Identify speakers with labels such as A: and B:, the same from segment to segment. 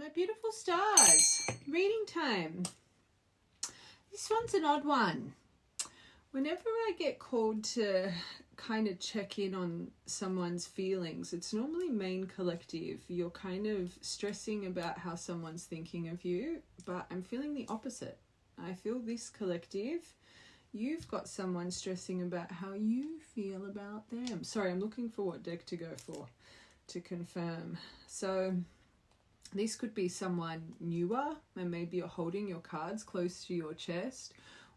A: My beautiful stars, reading time. This one's an odd one. Whenever I get called to kind of check in on someone's feelings, it's normally main collective. You're kind of stressing about how someone's thinking of you, but I'm feeling the opposite. I feel this collective. You've got someone stressing about how you feel about them. Sorry, I'm looking for what deck to go for to confirm. So this could be someone newer, and maybe you're holding your cards close to your chest,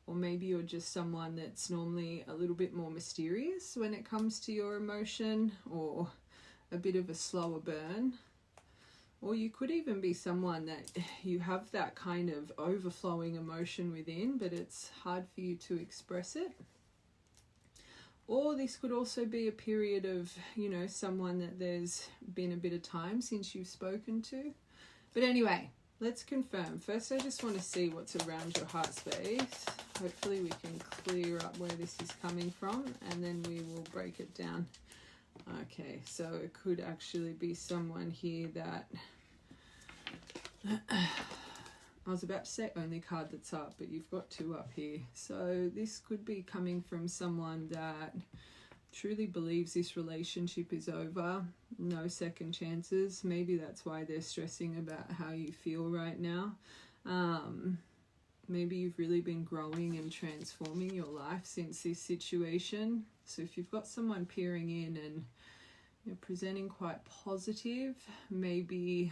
A: or maybe you're just someone that's normally a little bit more mysterious when it comes to your emotion, or a bit of a slower burn. Or you could even be someone that you have that kind of overflowing emotion within, but it's hard for you to express it. Or this could also be a period of, someone that there's been a bit of time since you've spoken to. But anyway, let's confirm. First, I just want to see what's around your heart space. Hopefully we can clear up where this is coming from, and then we will break it down. Okay, so it could actually be someone here that... I was about to say only card that's up, but you've got two up here. So this could be coming from someone that truly believes this relationship is over, no second chances. Maybe that's why they're stressing about how you feel right now. Maybe you've really been growing and transforming your life since this situation. So if you've got someone peering in and you're presenting quite positive, maybe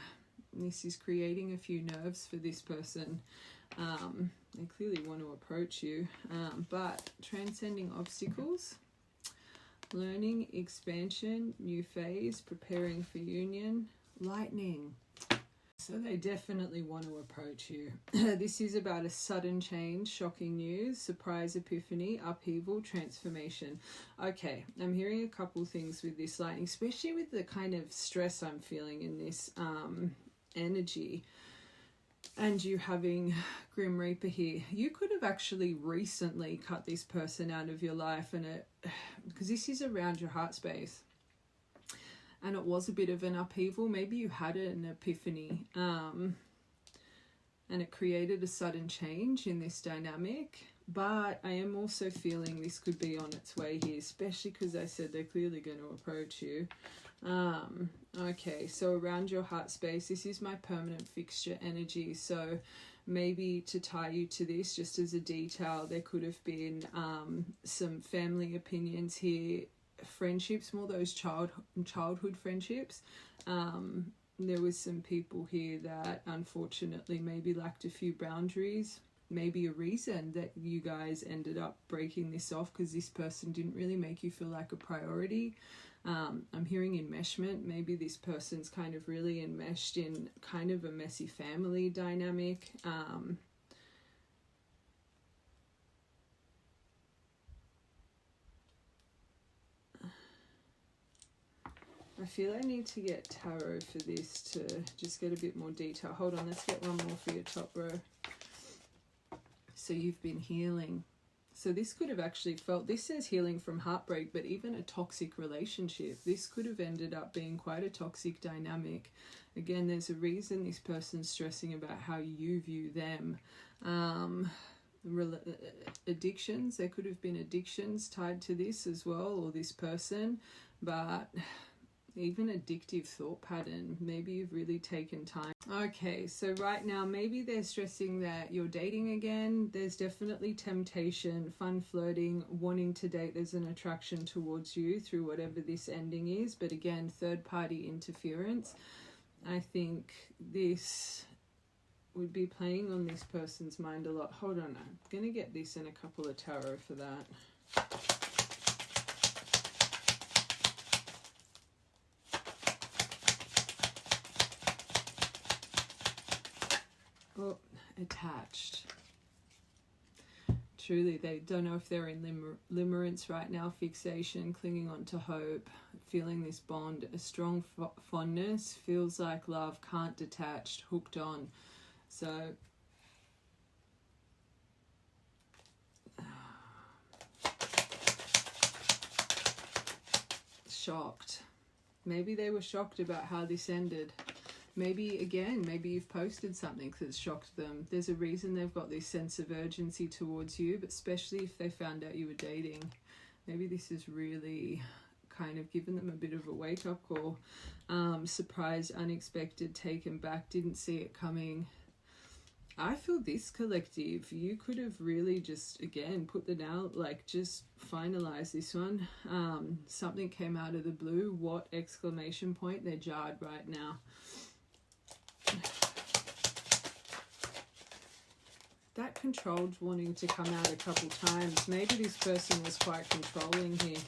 A: this is creating a few nerves for this person. They clearly want to approach you, but transcending obstacles, learning, expansion, new phase, preparing for union, lightning. So they definitely want to approach you. This is about a sudden change, shocking news, surprise, epiphany, upheaval, transformation. Okay, I'm hearing a couple things with this lightning, especially with the kind of stress I'm feeling in this energy. And you having Grim Reaper here. You could have actually recently cut this person out of your life, and because this is around your heart space. And it was a bit of an upheaval. Maybe you had an epiphany, and it created a sudden change in this dynamic. But I am also feeling this could be on its way here, especially because I said they're clearly going to approach you. Okay, so around your heart space, this is my permanent fixture energy. So maybe to tie you to this, just as a detail, there could have been some family opinions here. Friendships, more those childhood friendships. There was some people here that unfortunately maybe lacked a few boundaries, maybe a reason that you guys ended up breaking this off because this person didn't really make you feel like a priority. I'm hearing enmeshment. Maybe this person's kind of really enmeshed in kind of a messy family dynamic. I feel I need to get tarot for this to just get a bit more detail. Hold on, let's get one more for your top row. So you've been healing. So this could have actually felt, this says healing from heartbreak, but even a toxic relationship. This could have ended up being quite a toxic dynamic. Again, there's a reason this person's stressing about how you view them. Addictions, there could have been addictions tied to this as well, or this person, but even addictive thought pattern. Maybe you've really taken time. Okay, so right now maybe they're stressing that you're dating again. There's definitely temptation, fun flirting, wanting to date. There's an attraction towards you through whatever this ending is, but again, third party interference. I think this would be playing on this person's mind a lot. Hold on, I'm gonna get this and a couple of tarot for that. Oh, attached. Truly, they don't know if they're in limerence right now, fixation, clinging on to hope, feeling this bond, a strong fondness, feels like love, can't detach, hooked on. So, shocked. Maybe they were shocked about how this ended. Maybe, again, maybe you've posted something that's shocked them. There's a reason they've got this sense of urgency towards you, but especially if they found out you were dating. Maybe this is really kind of given them a bit of a wake-up call. Surprised, unexpected, taken back, didn't see it coming. I feel this collective, you could have really just, again, put the nail, like just finalize this one. Something came out of the blue. What exclamation point? They're jarred right now. That controlled wanting to come out a couple times. Maybe this person was quite controlling here.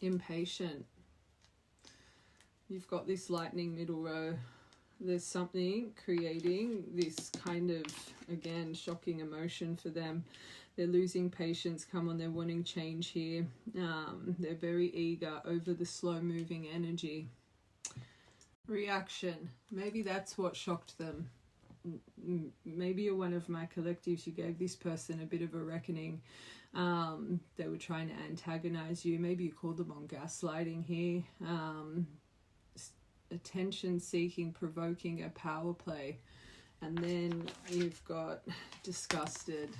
A: Impatient. You've got this lightning middle row. There's something creating this kind of, again, shocking emotion for them. They're losing patience. Come on, they're wanting change here. They're very eager over the slow moving energy. Reaction. Maybe that's what shocked them. Maybe you're one of my collectives. You gave this person a bit of a reckoning. They were trying to antagonize you. Maybe you called them on gaslighting here. Attention seeking, provoking, a power play. And then you've got disgusted.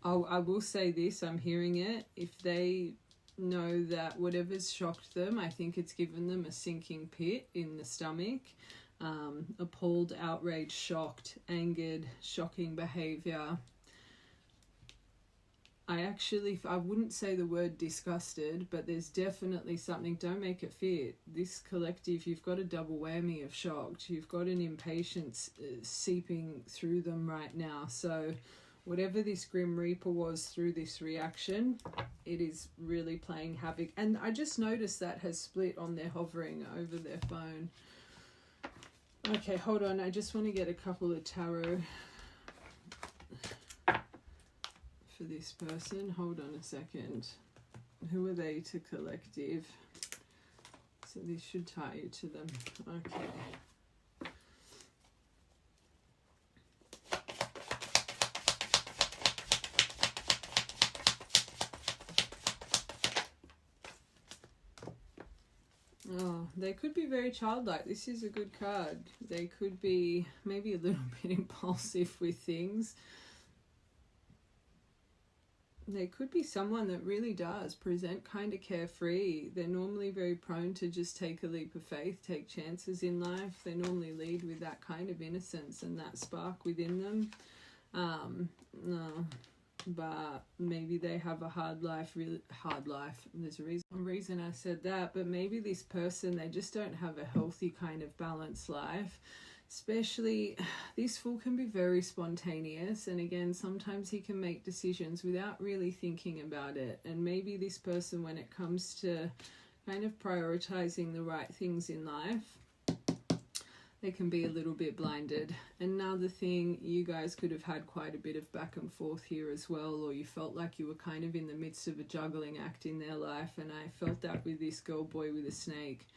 A: Oh, I will say this, I'm hearing it. If they know that whatever's shocked them, I think it's given them a sinking pit in the stomach. Appalled, outraged, shocked, angered, shocking behavior. I wouldn't say the word disgusted, but there's definitely something. Don't make it fit. This collective, you've got a double whammy of shocked. You've got an impatience seeping through them right now. So whatever this Grim Reaper was through this reaction, it is really playing havoc. And I just noticed that has split on their hovering over their phone. Okay, hold on. I just want to get a couple of tarot for this person. Hold on a second. Who are they to collective? So this should tie you to them. Okay. Oh, they could be very childlike. This is a good card. They could be maybe a little bit impulsive with things. They could be someone that really does present kind of carefree. They're normally very prone to just take a leap of faith, take chances in life. They normally lead with that kind of innocence and that spark within them. No. But maybe they have a hard life, really hard life. There's a reason I said that, but maybe this person, they just don't have a healthy kind of balanced life. Especially, this Fool can be very spontaneous, and again, sometimes he can make decisions without really thinking about it. And maybe this person, when it comes to kind of prioritizing the right things in life, they can be a little bit blinded. Another thing, you guys could have had quite a bit of back and forth here as well, or you felt like you were kind of in the midst of a juggling act in their life, and I felt that with this girl boy with a snake.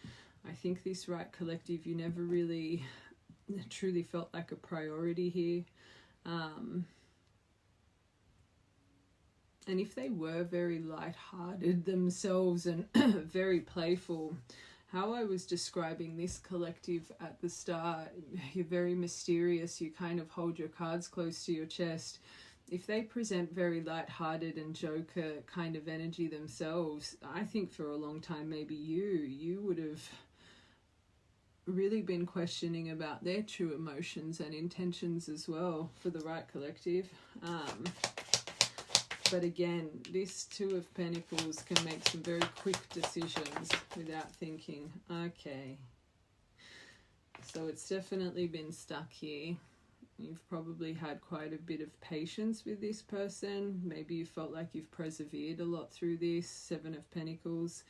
A: I think this right collective, you never really truly felt like a priority here. And if they were very light-hearted themselves and very playful, how I was describing this collective at the start, you're very mysterious, you kind of hold your cards close to your chest. If they present very light-hearted and joker kind of energy themselves, I think for a long time maybe you would have really been questioning about their true emotions and intentions as well for the right collective. But again, this Two of Pentacles can make some very quick decisions without thinking. Okay. So it's definitely been stuck here. You've probably had quite a bit of patience with this person. Maybe you felt like you've persevered a lot through this. Seven of Pentacles.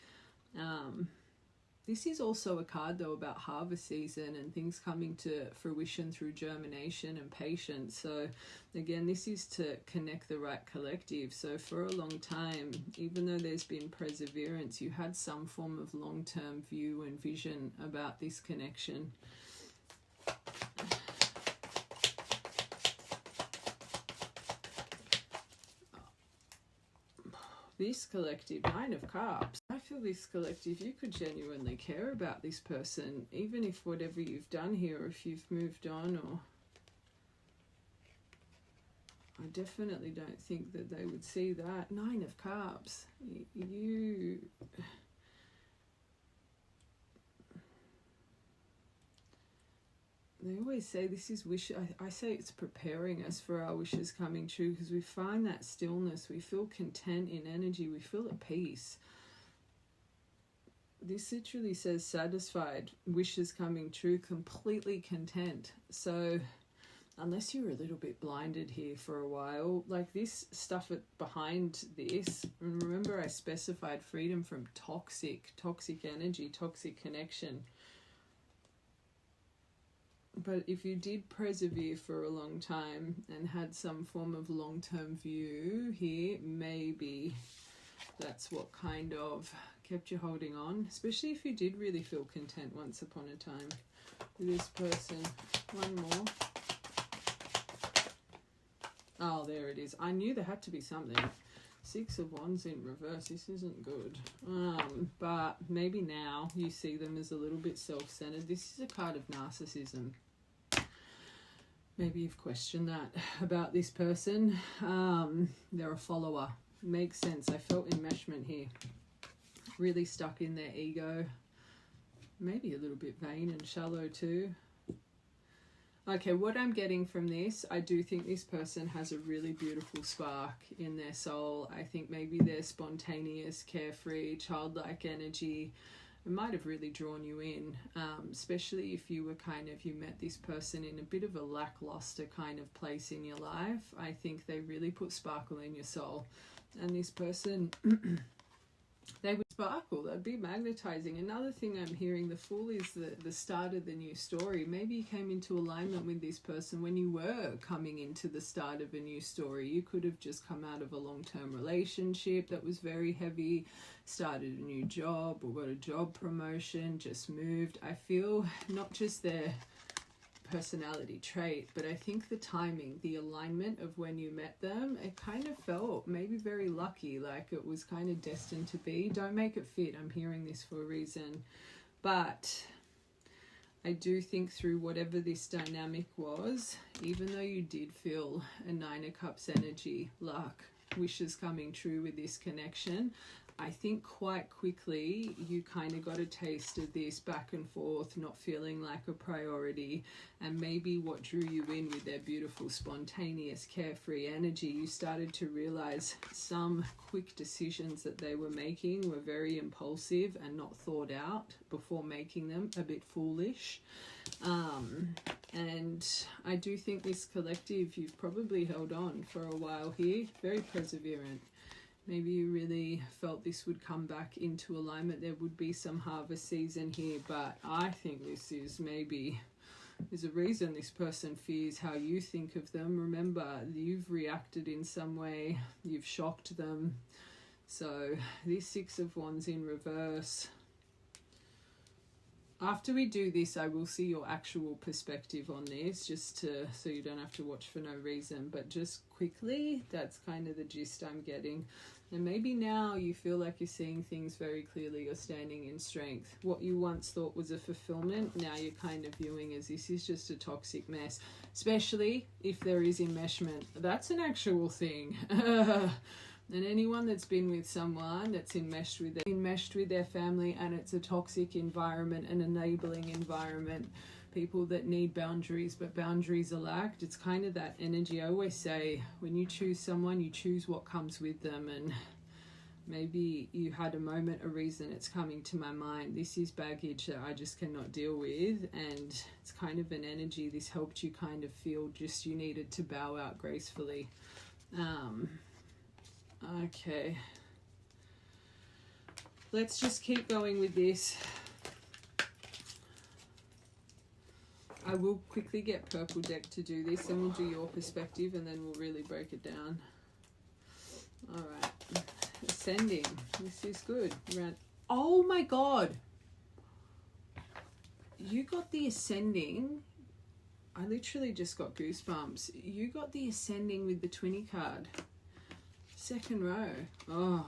A: This is also a card, though, about harvest season and things coming to fruition through germination and patience. So, again, this is to connect the right collective. So, for a long time, even though there's been perseverance, you had some form of long-term view and vision about this connection. This collective, 9 of Cups. I feel this collective, you could genuinely care about this person, even if whatever you've done here, or if you've moved on, or... I definitely don't think that they would see that. 9 of Cups. You... They always say this is wish. I say it's preparing us for our wishes coming true, because we find that stillness, we feel content in energy, we feel at peace. This literally says satisfied, wishes coming true, completely content. So unless you were a little bit blinded here for a while, like this stuff behind this, and remember I specified freedom from toxic energy, toxic connection. But if you did persevere for a long time and had some form of long-term view here, maybe that's what kind of kept you holding on, especially if you did really feel content once upon a time with this person. One more. Oh, there it is. I knew there had to be something. 6 of Wands in reverse. This isn't good. But maybe now you see them as a little bit self-centered. This is a card of narcissism. Maybe you've questioned that about this person. They're a follower. Makes sense. I felt enmeshment here. Really stuck in their ego. Maybe a little bit vain and shallow too. Okay, what I'm getting from this, I do think this person has a really beautiful spark in their soul. I think maybe they're spontaneous, carefree, childlike energy. It might have really drawn you in, especially if you were you met this person in a bit of a lackluster kind of place in your life. I think they really put sparkle in your soul. And this person, they would sparkle, they'd be magnetizing. Another thing I'm hearing, the Fool, is the start of the new story. Maybe you came into alignment with this person when you were coming into the start of a new story. You could have just come out of a long-term relationship that was very heavy, started a new job or got a job promotion, just moved. I feel not just their personality trait, but I think the timing, the alignment of when you met them, it kind of felt maybe very lucky, like it was kind of destined to be. Don't make it fit. I'm hearing this for a reason. But I do think through whatever this dynamic was, even though you did feel a 9 of Cups energy, luck, wishes coming true with this connection, I think quite quickly you kind of got a taste of this back and forth, not feeling like a priority, and maybe what drew you in with their beautiful, spontaneous, carefree energy, you started to realize some quick decisions that they were making were very impulsive and not thought out before making them, a bit foolish. And I do think this collective, you've probably held on for a while here, very perseverant. Maybe you really felt this would come back into alignment. There would be some harvest season here, but I think this is maybe, there's a reason this person fears how you think of them. Remember, you've reacted in some way, you've shocked them. So this 6 of Wands in reverse. After we do this, I will see your actual perspective on this, just to, so you don't have to watch for no reason. But just quickly, that's kind of the gist I'm getting. And maybe now you feel like you're seeing things very clearly, you're standing in strength. What you once thought was a fulfillment, now you're kind of viewing as this is just a toxic mess, especially if there is enmeshment. That's an actual thing. And anyone that's been with someone that's enmeshed with their family, and it's a toxic environment, an enabling environment, people that need boundaries but boundaries are lacked, it's kind of that energy. I always say when you choose someone, you choose what comes with them. And maybe you had a moment, a reason, it's coming to my mind, this is baggage that I just cannot deal with, and it's kind of an energy, this helped you kind of feel just you needed to bow out gracefully. Okay, let's just keep going with this. I will quickly get purple deck to do this, and we'll do your perspective, and then we'll really break it down. All right, ascending. This is good. Oh my God, you got the ascending. I literally just got goosebumps. You got the ascending with the 20 card. Second row. Oh,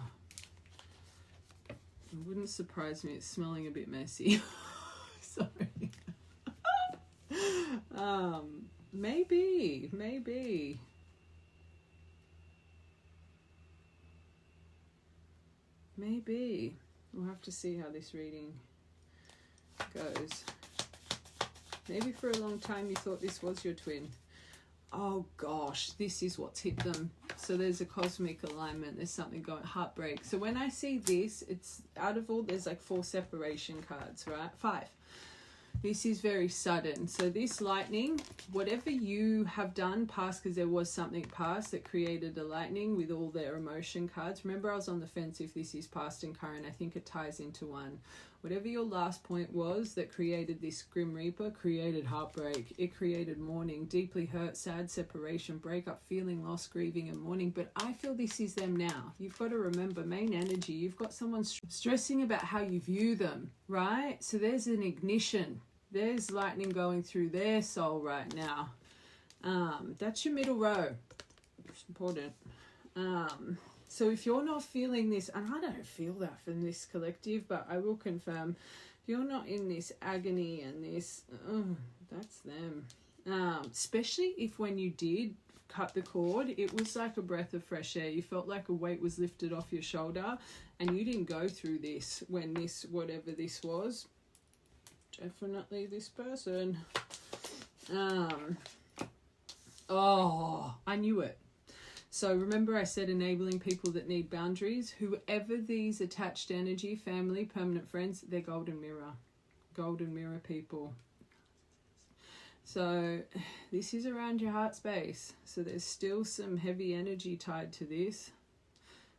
A: It wouldn't surprise me. It's smelling a bit messy. Sorry. Maybe. We'll have to see how this reading goes. Maybe for a long time you thought this was your twin. Oh gosh, this is what's hit them. So there's a cosmic alignment. There's something going, heartbreak. So when I see this, it's out of all, there's like 4 separation cards, right? 5. This is very sudden. So this lightning, whatever you have done past, because there was something past that created a lightning with all their emotion cards. Remember, I was on the fence if this is past and current. I think it ties into one. Whatever your last point was that created this Grim Reaper, created heartbreak. It created mourning, deeply hurt, sad, separation, breakup, feeling lost, grieving and mourning. But I feel this is them now. You've got to remember, main energy, you've got someone stressing about how you view them, right? So there's an ignition. There's lightning going through their soul right now. That's your middle row. It's important. So if you're not feeling this, and I don't feel that from this collective, but I will confirm, if you're not in this agony and this, that's them. Especially if when you did cut the cord, it was like a breath of fresh air. You felt like a weight was lifted off your shoulder, and you didn't go through this when this, whatever this was. Definitely this person. Oh, I knew it. So remember I said enabling people that need boundaries. Whoever these attached energy, family, permanent friends, they're golden mirror. Golden mirror people. So this is around your heart space. So there's still some heavy energy tied to this.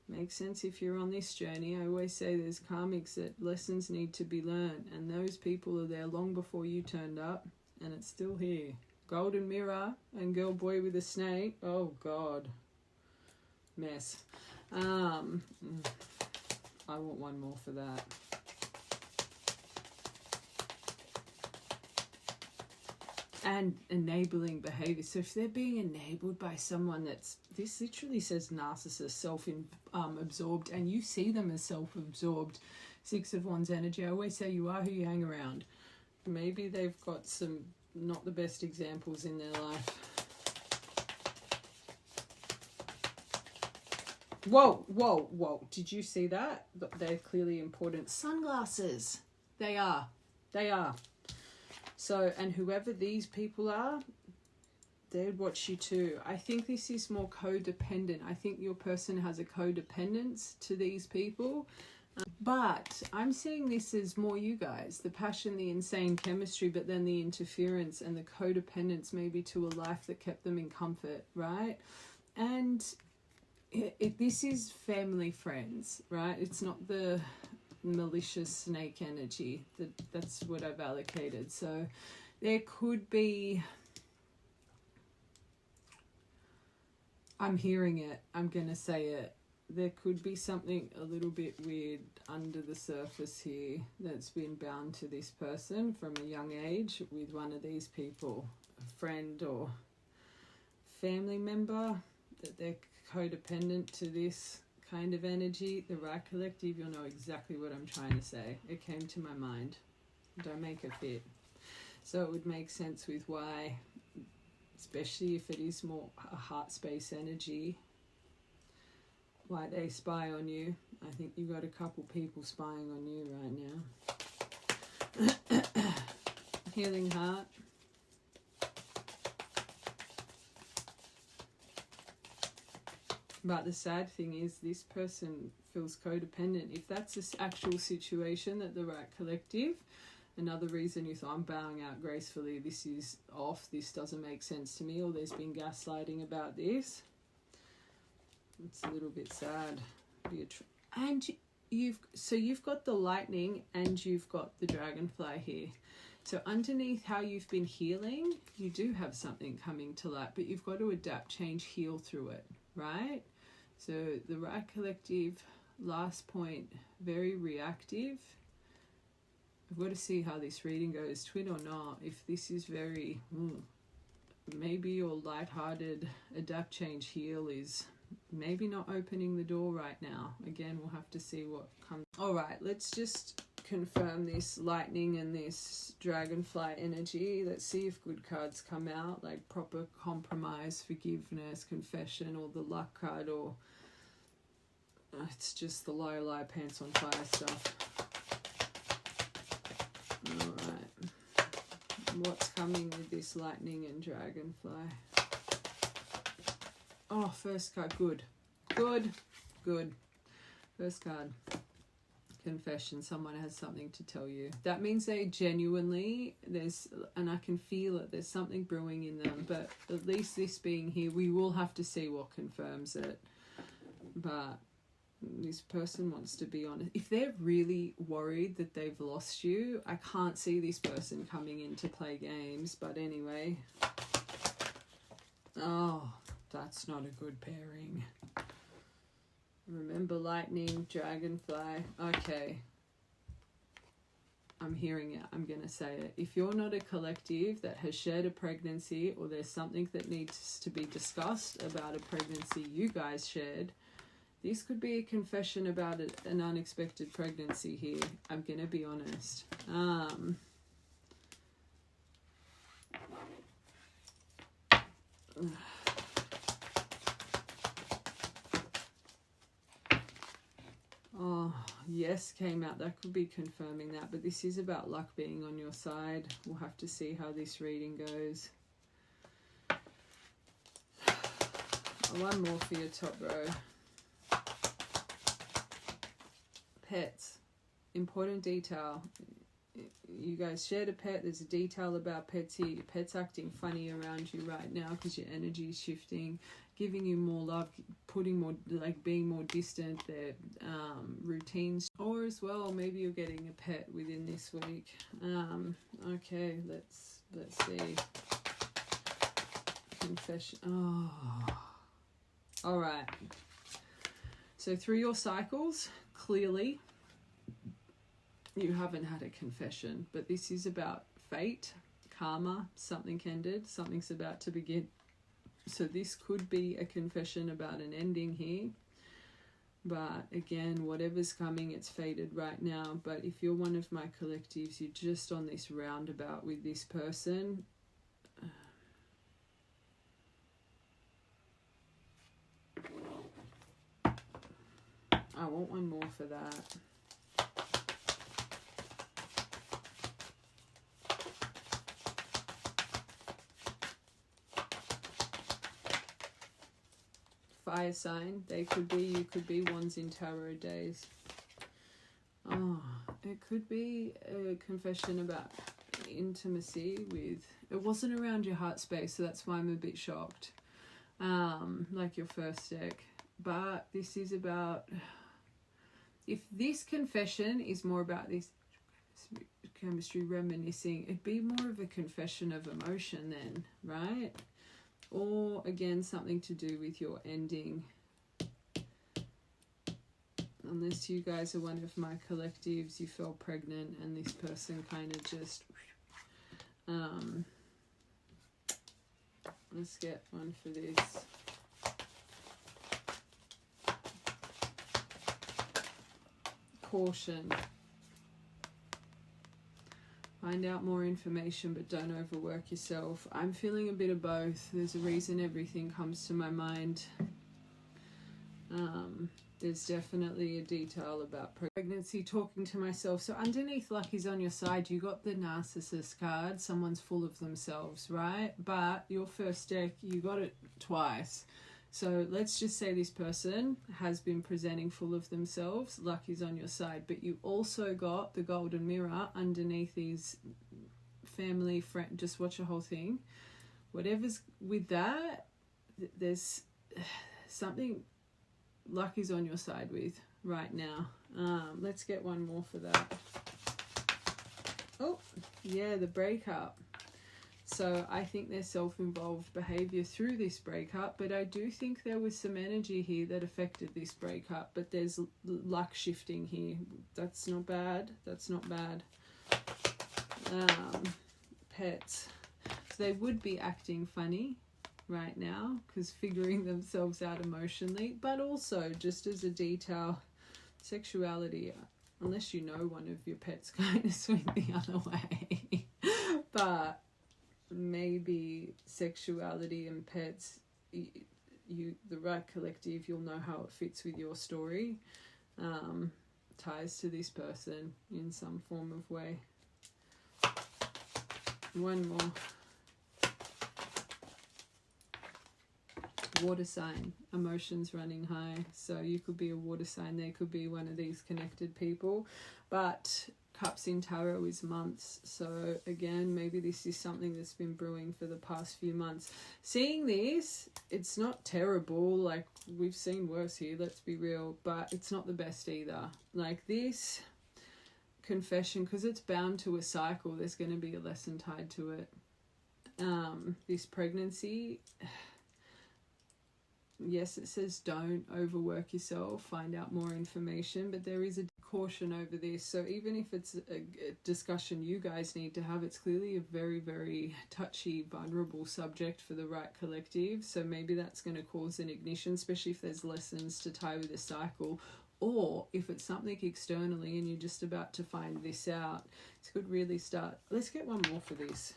A: Makes sense if you're on this journey. I always say there's karmics that lessons need to be learned. And those people are there long before you turned up. And it's still here. Golden mirror and girl boy with a snake. Oh God. Mess. I want one more for that. And enabling behavior. So if they're being enabled by someone that's, this literally says narcissist, self-absorbed, and you see them as self-absorbed. 6 of Wands energy. I always say you are who you hang around. Maybe they've got some not the best examples in their life. Whoa. Did you see that? They're clearly important. Sunglasses. They are. So, and whoever these people are, they'd watch you too. I think this is more codependent. I think your person has a codependence to these people. But I'm seeing this as more you guys. The passion, the insane chemistry, but then the interference and the codependence maybe to a life that kept them in comfort, right? And this is family friends, right? It's not the malicious snake energy. That's what I've allocated. So there could be, I'm hearing it, I'm going to say it, there could be something a little bit weird under the surface here that's been bound to this person from a young age with one of these people, a friend or family member, that they're codependent to this kind of energy. The right collective, you'll know exactly what I'm trying to say. It came to my mind. Don't make it fit. So it would make sense with why, especially if it is more a heart space energy, why they spy on you. I think you've got a couple people spying on you right now. Healing heart. But the sad thing is this person feels codependent. If that's the actual situation that the right collective, another reason you thought, I'm bowing out gracefully, this is off, this doesn't make sense to me, or there's been gaslighting about this. It's a little bit sad. And you've got the lightning and you've got the dragonfly here. So underneath how you've been healing, you do have something coming to light, but you've got to adapt, change, heal through it, right? So the right collective, last point, very reactive. I've got to see how this reading goes, twin or not. If this is very, maybe your lighthearted adapt, change, heal is maybe not opening the door right now. Again, we'll have to see what comes. All right, let's just confirm this lightning and this dragonfly energy. Let's see if good cards come out, like proper compromise, forgiveness, confession, or the luck card, or it's just the lie, pants on fire stuff. All right, what's coming with this lightning and dragonfly? Oh, first card, good. First card, confession. Someone has something to tell you. That means they genuinely, and I can feel it, there's something brewing in them, but at least this being here, we will have to see what confirms it. But this person wants to be honest. If they're really worried that they've lost you, I can't see this person coming in to play games. But anyway, oh, that's not a good pairing. Remember lightning, dragonfly. Okay. I'm hearing it. I'm going to say it. If you're not a collective that has shared a pregnancy, or there's something that needs to be discussed about a pregnancy you guys shared, this could be a confession about an unexpected pregnancy here. I'm going to be honest. Oh, yes came out. That could be confirming that. But this is about luck being on your side. We'll have to see how this reading goes. One more for your top row. Pets. Important detail. You guys shared a pet. There's a detail about pets here. Your pet's acting funny around you right now because your energy is shifting, giving you more love, putting more, like being more distant. Their routines, or as well, maybe you're getting a pet within this week. Okay, let's see. Confession. Oh, all right. So through your cycles, clearly you haven't had a confession, but this is about fate, karma, something ended, something's about to begin. So this could be a confession about an ending here. But again, whatever's coming, it's fated right now. But if you're one of my collectives, you're just on this roundabout with this person. I want one more for that. Fire sign. They could be, you could be ones in tarot days. Oh, it could be a confession about intimacy with, it wasn't around your heart space, so that's why I'm a bit shocked. Like your first deck. But this is about, if this confession is more about this chemistry reminiscing, it'd be more of a confession of emotion then, right? Or again, something to do with your ending. Unless you guys are one of my collectives, you fell pregnant and this person kind of just let's get one for this. Caution. Find out more information, but don't overwork yourself. I'm feeling a bit of both. There's a reason everything comes to my mind. There's definitely a detail about pregnancy, talking to myself. So underneath luck is on your side. You got the narcissist card. Someone's full of themselves, right? But your first deck, you got it twice. So let's just say this person has been presenting full of themselves. Luck is on your side. But you also got the golden mirror underneath these family, friend. Just watch the whole thing. Whatever's with that, there's something luck is on your side with right now. Let's get one more for that. Oh, yeah, the breakup. So I think there's self-involved behavior through this breakup, but I do think there was some energy here that affected this breakup, but there's luck shifting here. That's not bad. That's not bad. Pets. So they would be acting funny. right now, because figuring themselves out emotionally, but also just as a detail, sexuality, unless you know one of your pets kind of swing the other way, but maybe sexuality and pets, the right collective, you'll know how it fits with your story, ties to this person in some form of way. One more. Water sign, emotions running high. So you could be a water sign, they could be one of these connected people, but Cups in tarot is months. So again, maybe this is something that's been brewing for the past few months. Seeing this, it's not terrible, like we've seen worse here, let's be real, but it's not the best either. Like this confession, because it's bound to a cycle, there's going to be a lesson tied to it. This pregnancy, yes, it says don't overwork yourself, find out more information, but there is a caution over this. So even if it's a discussion you guys need to have, it's clearly a very, very touchy, vulnerable subject for the right collective. So maybe that's going to cause an ignition, especially if there's lessons to tie with a cycle, or if it's something externally and you're just about to find this out. It could really start. Let's get one more for this.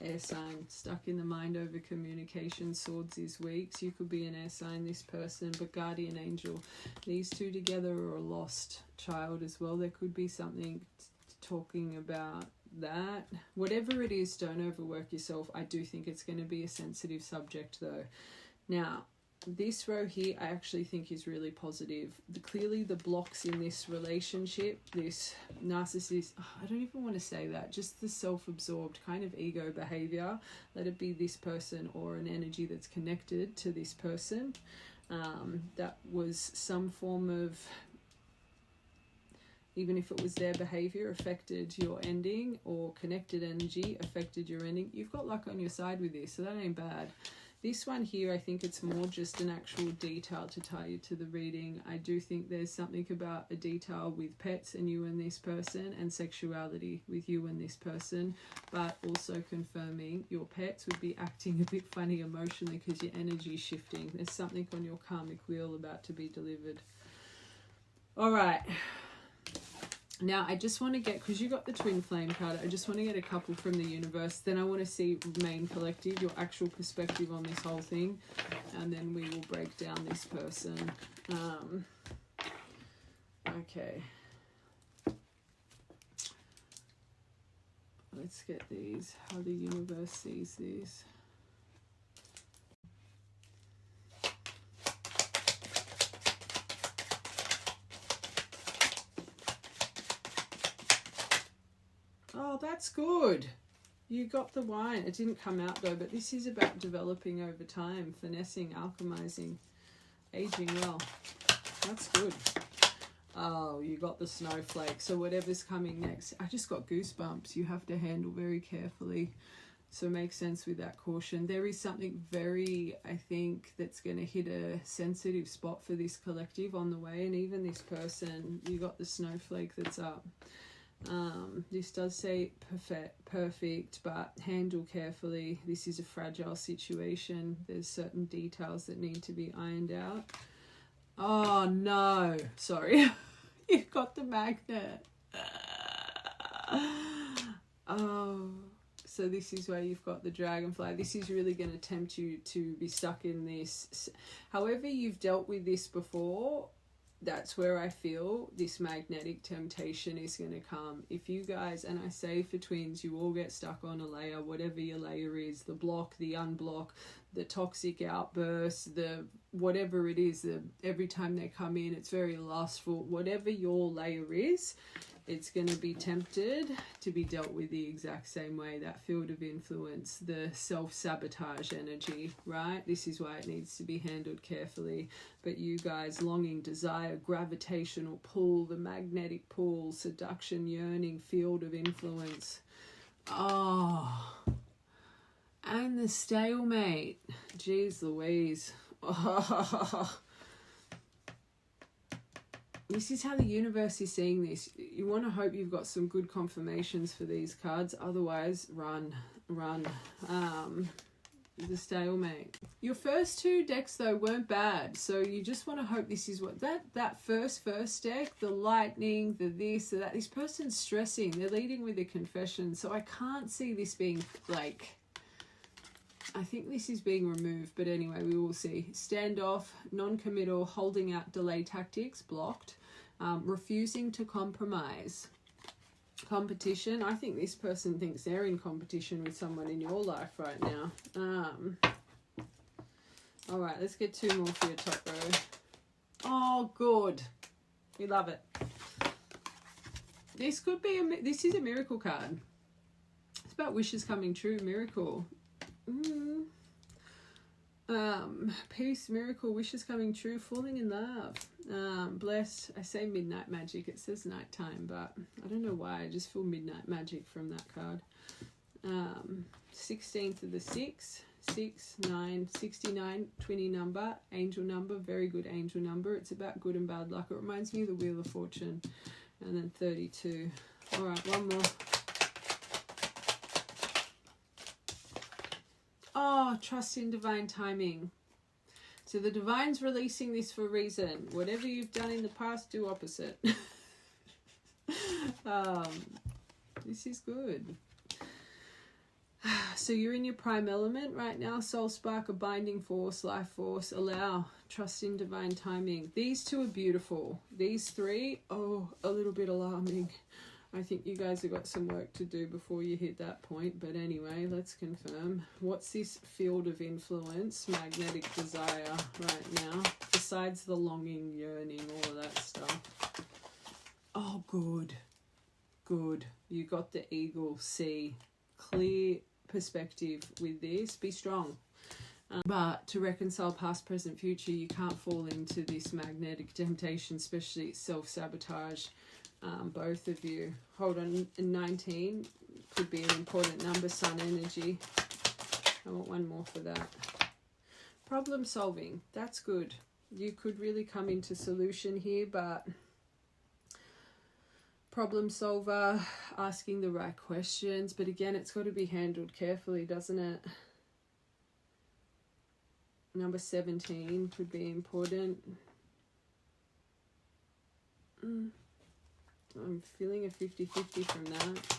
A: Air sign, stuck in the mind over communication, swords is weak. So you could be an air sign, this person, but guardian angel. These two together are a lost child as well. There could be something talking about that. Whatever it is, don't overwork yourself. I do think it's going to be a sensitive subject though. Now, this row here I actually think is really positive. Clearly the blocks in this relationship, this narcissist, I don't even want to say that, just the self-absorbed kind of ego behavior, let it be this person or an energy that's connected to this person, that was some form of, even if it was their behavior affected your ending, or connected energy affected your ending. You've got luck on your side with this, so that ain't bad. This one here, I think it's more just an actual detail to tie you to the reading. I do think there's something about a detail with pets and you and this person, and sexuality with you and this person, but also confirming your pets would be acting a bit funny emotionally because your energy is shifting. There's something on your karmic wheel about to be delivered. All right. Now, I just want to get, because you got the twin flame card, I just want to get a couple from the universe. Then I want to see main collective, your actual perspective on this whole thing. And then we will break down this person. Okay. Let's get these, how the universe sees these. Oh, that's good. You got the wine. It didn't come out though, but this is about developing over time, finessing, alchemizing, aging well. That's good. Oh, you got the snowflake. So whatever's coming next, I just got goosebumps. You have to handle very carefully. So it makes sense with that caution. There is something very, I think, that's going to hit a sensitive spot for this collective on the way. And even this person, you got the snowflake that's up. This does say perfect, but handle carefully. This is a fragile situation. There's certain details that need to be ironed out. Oh no, sorry. You've got the magnet. Oh, so this is where you've got the dragonfly. This is really going to tempt you to be stuck in this. However you've dealt with this before, that's where I feel this magnetic temptation is going to come. If you guys, and I say for twins, you all get stuck on a layer, whatever your layer is, the block, the unblock, the toxic outburst, the whatever it is, the every time they come in, it's very lustful. Whatever your layer is, it's going to be tempted to be dealt with the exact same way. That field of influence, the self-sabotage energy, right? This is why it needs to be handled carefully. But you guys, longing, desire, gravitational pull, the magnetic pull, seduction, yearning, field of influence. Oh, and the stalemate. Jeez Louise. Oh. This is how the universe is seeing this. You want to hope you've got some good confirmations for these cards. Otherwise, run. The stalemate. Your first two decks, though, weren't bad. So you just want to hope this is what... That first deck, the lightning, the this, the that. This person's stressing. They're leading with a confession. So I can't see this being, like... I think this is being removed, but anyway, we will see. Standoff, non-committal, holding out, delay tactics, blocked. Refusing to compromise. Competition. I think this person thinks they're in competition with someone in your life right now. All right, let's get two more for your top row. Oh, good. We love it. This could be this is a miracle card. It's about wishes coming true. Miracle. Peace, miracle, wishes coming true, falling in love, blessed. I say midnight magic, it says nighttime, but I don't know why, I just feel midnight magic from that card. 16th of the 6th, 6, 9, 69, 20 number, angel number, very good angel number. It's about good and bad luck. It reminds me of the Wheel of Fortune. And then 32. All right, one more. Oh, trust in divine timing. So the divine's releasing this for a reason. Whatever you've done in the past, do opposite. This is good. So you're in your prime element right now. Soul spark, a binding force, life force. Allow, trust in divine timing. These two are beautiful. These three, oh, a little bit alarming. I think you guys have got some work to do before you hit that point. But anyway, let's confirm. What's this field of influence, magnetic desire right now? Besides the longing, yearning, all of that stuff. Oh, good. Good. You got the eagle. See. Clear perspective with this. Be strong. But to reconcile past, present, future, you can't fall into this magnetic temptation, especially self-sabotage. Both of you. Hold on, 19 could be an important number, sun energy. I want one more for that. Problem solving, that's good. You could really come into solution here, but problem solver, asking the right questions. But again, it's got to be handled carefully, doesn't it? Number 17 could be important. I'm feeling a 50-50 from that,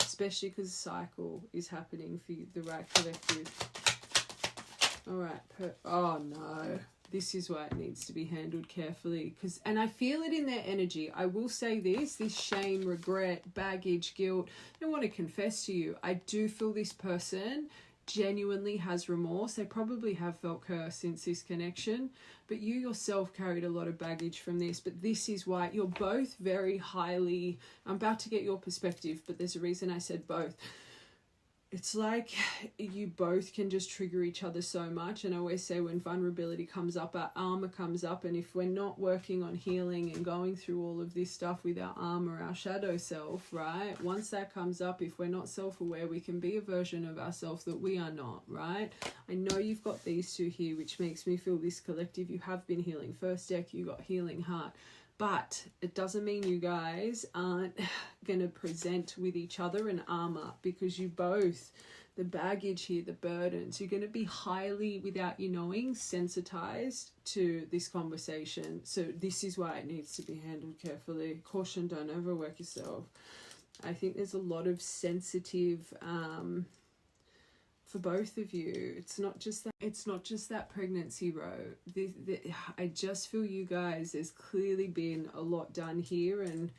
A: especially because cycle is happening for the right collective. All right. Oh, no. This is why it needs to be handled carefully. And I feel it in their energy. I will say this shame, regret, baggage, guilt. I want to confess to you, I do feel this person genuinely has remorse. They probably have felt curse since this connection, but you yourself carried a lot of baggage from this. But this is why you're both very highly, I'm about to get your perspective, but there's a reason I said both. It's like you both can just trigger each other so much. And I always say when vulnerability comes up, our armor comes up. And if we're not working on healing and going through all of this stuff with our armor, our shadow self, right? Once that comes up, if we're not self-aware, we can be a version of ourselves that we are not, right? I know you've got these two here, which makes me feel this collective. You have been healing. First deck, you got healing heart. But it doesn't mean you guys aren't going to present with each other in armor, because you both, the baggage here, the burdens, you're going to be highly, without you knowing, sensitized to this conversation. So this is why it needs to be handled carefully. Caution, don't overwork yourself. I think there's a lot of sensitive for both of you. It's not just that pregnancy row. I just feel you guys, there's clearly been a lot done here, and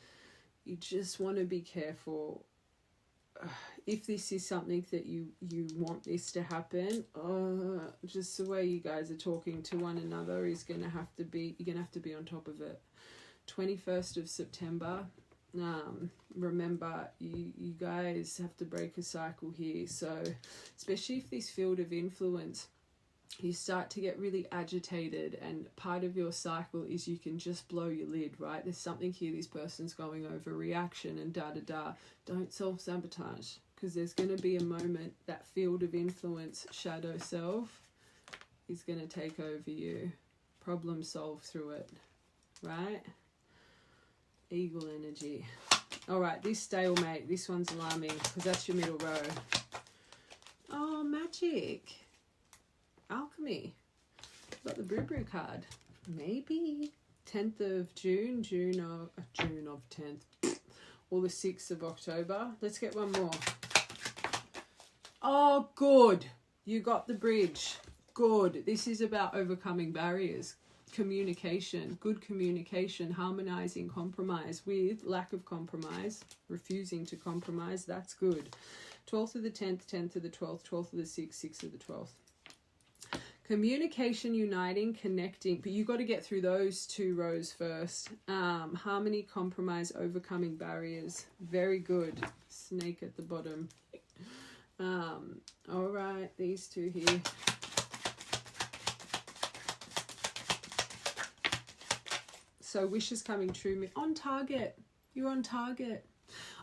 A: you just want to be careful. If this is something that you want this to happen, just the way you guys are talking to one another is you're gonna have to be on top of it. 21st of September. Remember, you guys have to break a cycle here. So especially if this field of influence, you start to get really agitated, and part of your cycle is you can just blow your lid, right? There's something here, this person's going over reaction and da-da-da. Don't self-sabotage, because there's going to be a moment that field of influence, shadow self, is going to take over you. Problem solve through it, right? Eagle energy. All right, this stalemate, this one's alarming because that's your middle row. Oh, magic. Alchemy. Got the Brew card. Maybe 10th of June, June of 10th, or the 6th of October. Let's get one more. Oh, good. You got the bridge. Good. This is about overcoming barriers. Communication, good communication, harmonizing compromise with lack of compromise, refusing to compromise. That's good. 12th of the 10th, 10th of the 12th, 12th of the 6th, 6th of the 12th. Communication, uniting, connecting, but you got to get through those two rows first. Harmony, compromise, overcoming barriers. Very good. Snake at the bottom. All right, these two here. So wishes coming true. On target. You're on target.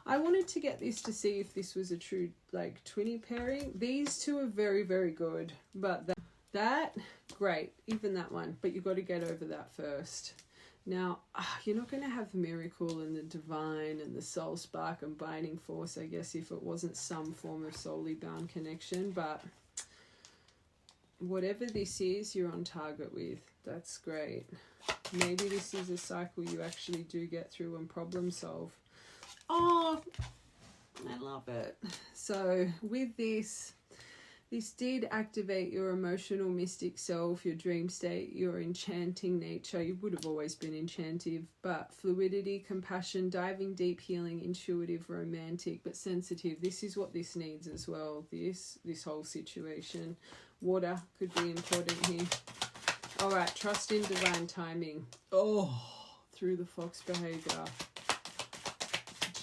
A: I wanted to get this to see if this was a true like twinny pairing. These two are very, very good. But that great. Even that one. But you've got to get over that first. Now, you're not going to have miracle and the divine and the soul spark and binding force, I guess, if it wasn't some form of soully bound connection. But whatever this is, you're on target with. That's great. Maybe this is a cycle you actually do get through and problem solve. Oh, I love it. So with this did activate your emotional mystic self, your dream state, your enchanting nature. You would have always been enchantive, but fluidity, compassion, diving deep, healing, intuitive, romantic, but sensitive. This is what this needs as well. This whole situation. Water could be important here. All right, trust in divine timing. Oh, through the fox behavior.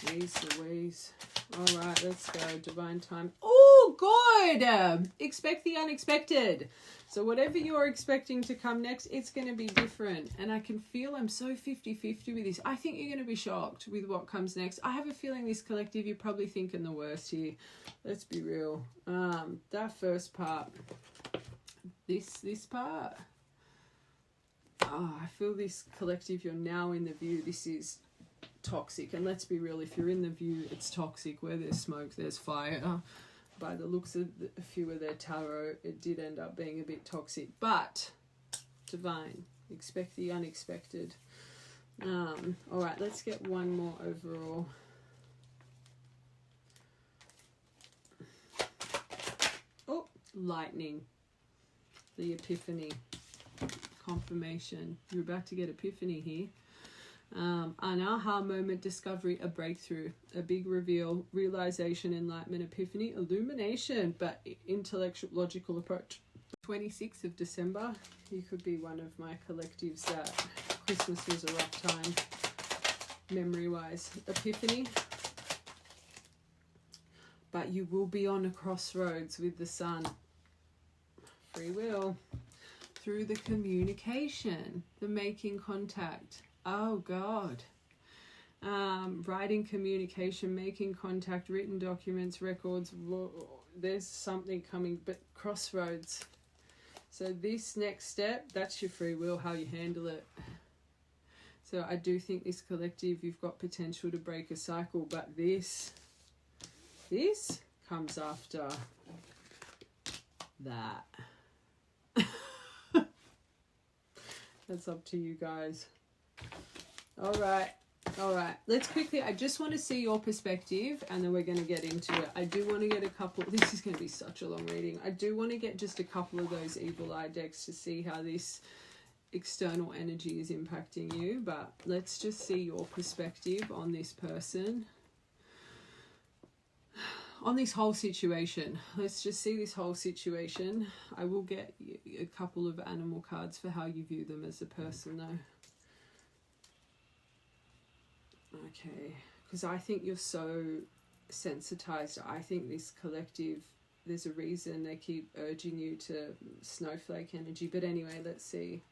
A: Jeez Louise. All right, let's go. Divine time. Oh, good. Expect the unexpected. So whatever you're expecting to come next, it's going to be different. And I can feel I'm so 50-50 with this. I think you're going to be shocked with what comes next. I have a feeling this collective, you're probably thinking the worst here. Let's be real. That first part. This part. Oh, I feel this collective, you're now in the view. This is toxic, and let's be real, if you're in the view, it's toxic. Where there's smoke, there's fire. By the looks of a few of their tarot, it did end up being a bit toxic, but divine. Expect the unexpected. All right, let's get one more overall. Oh, lightning. The epiphany. Confirmation. You're about to get epiphany here. An aha moment, discovery, a breakthrough, a big reveal, realization, enlightenment, epiphany, illumination, but intellectual, logical approach. 26th of December, you could be one of my collectives that Christmas was a rough time, memory-wise. Epiphany, but you will be on a crossroads with the sun. Free will. Through the communication, the making contact. Oh, God. Writing, communication, making contact, written documents, records. There's something coming, but crossroads. So this next step, that's your free will, how you handle it. So I do think this collective, you've got potential to break a cycle, but this comes after that. That's up to you guys. All right. Let's quickly, I just want to see your perspective and then we're going to get into it. I do want to get a couple, this is going to be such a long reading. I do want to get just a couple of those evil eye decks to see how this external energy is impacting you. But let's just see your perspective on this person. On this whole situation. Let's just see this whole situation. I will get a couple of animal cards for how you view them as a person though. Okay, because I think you're so sensitized. I think this collective, there's a reason they keep urging you to snowflake energy. But anyway, let's see.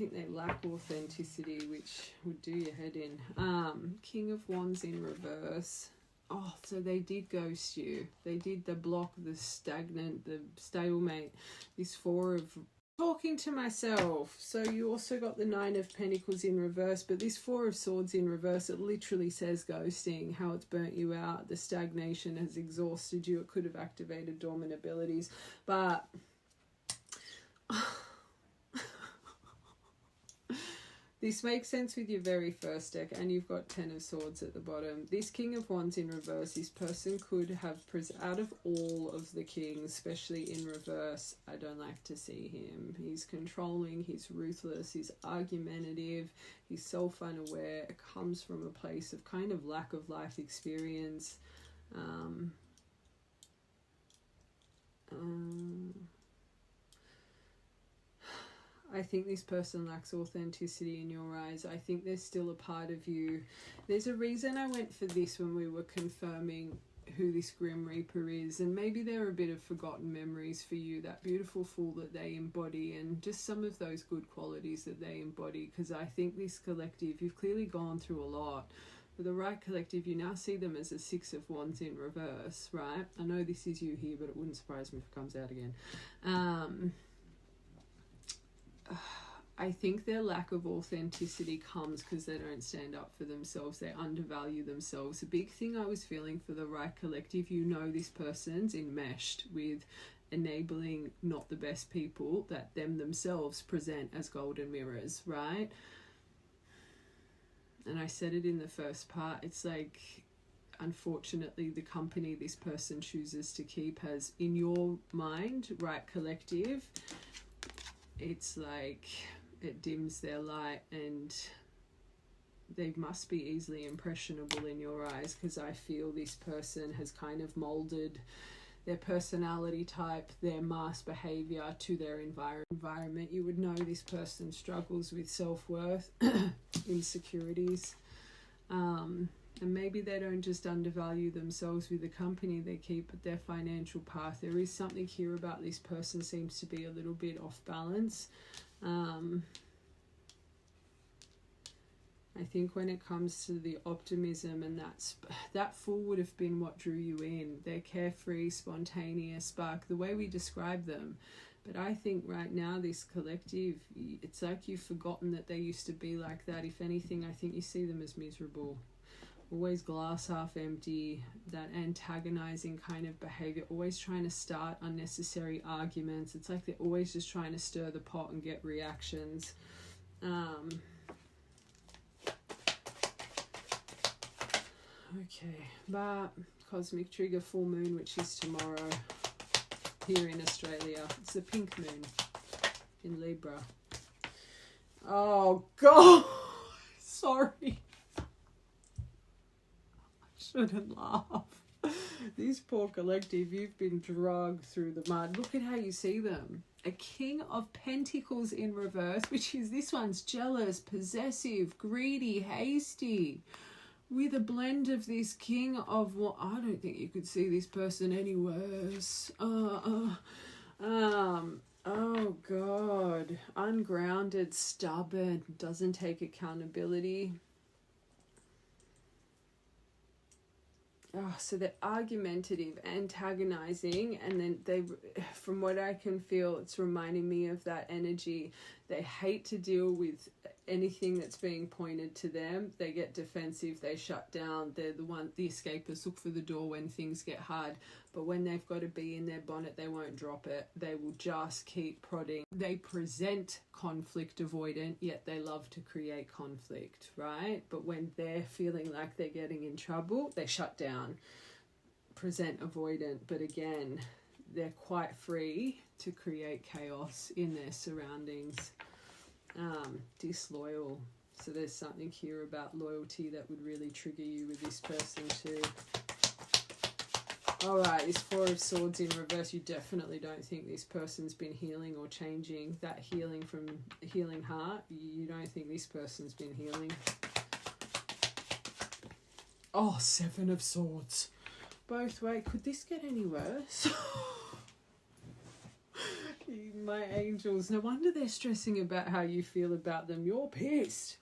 A: think they lack authenticity, which would do your head in. King of Wands in reverse. Oh, so they did ghost you. They did the block, the stagnant, the stalemate. This Four of... Talking to myself. So you also got the Nine of Pentacles in reverse, but this Four of Swords in reverse, it literally says ghosting, how it's burnt you out, the stagnation has exhausted you. It could have activated dormant abilities, but this makes sense with your very first deck, and you've got Ten of Swords at the bottom. This King of Wands in reverse, this person could have, out of all of the kings, especially in reverse, I don't like to see him. He's controlling, he's ruthless, he's argumentative, he's self-unaware. It comes from a place of kind of lack of life experience. I think this person lacks authenticity in your eyes. I think there's still a part of you. There's a reason I went for this when we were confirming who this Grim Reaper is, and maybe they're a bit of forgotten memories for you, that beautiful fool that they embody, and just some of those good qualities that they embody, because I think this collective, you've clearly gone through a lot. For the right collective, you now see them as a Six of Wands in reverse, right? I know this is you here, but it wouldn't surprise me if it comes out again. I think their lack of authenticity comes because they don't stand up for themselves. They undervalue themselves. A big thing I was feeling for the right collective, you know this person's enmeshed with enabling not the best people that them themselves present as golden mirrors, right? And I said it in the first part, it's like, unfortunately, the company this person chooses to keep has, in your mind, right collective, it's like it dims their light, and they must be easily impressionable in your eyes, because I feel this person has kind of molded their personality type, their mask behavior to their environment. You would know this person struggles with self-worth, insecurities, and maybe they don't just undervalue themselves with the company they keep, but their financial path. There is something here about this person seems to be a little bit off balance. I think when it comes to the optimism, and that fool would have been what drew you in. They're carefree, spontaneous, spark, the way we describe them. But I think right now, this collective, it's like you've forgotten that they used to be like that. If anything, I think you see them as miserable. Always glass half empty, that antagonizing kind of behavior, always trying to start unnecessary arguments. It's like they're always just trying to stir the pot and get reactions. Okay, but cosmic trigger, full moon, which is tomorrow here in Australia. It's the pink moon in Libra. Oh God, sorry. Shouldn't laugh. This poor collective, you've been dragged through the mud. Look at how you see them. A King of Pentacles in reverse, which is, this one's jealous, possessive, greedy, hasty, with a blend of this King of what, I don't think you could see this person any worse. Oh God, ungrounded, stubborn, doesn't take accountability. Oh, so they're argumentative, antagonizing, and then they, from what I can feel, it's reminding me of that energy. They hate to deal with anything that's being pointed to them. They get defensive, they shut down. They're the escapists, look for the door when things get hard. But when they've got to be in their bonnet, they won't drop it. They will just keep prodding. They present conflict avoidant, yet they love to create conflict, right? But when they're feeling like they're getting in trouble, they shut down, present avoidant. But again, they're quite free to create chaos in their surroundings. Disloyal. So there's something here about loyalty that would really trigger you with this person too. Alright, this Four of Swords in reverse. You definitely don't think this person's been healing or changing. That healing from healing heart, you don't think this person's been healing. Oh, Seven of Swords. Both ways. Could this get any worse? My angels, no wonder they're stressing about how you feel about them. You're pissed.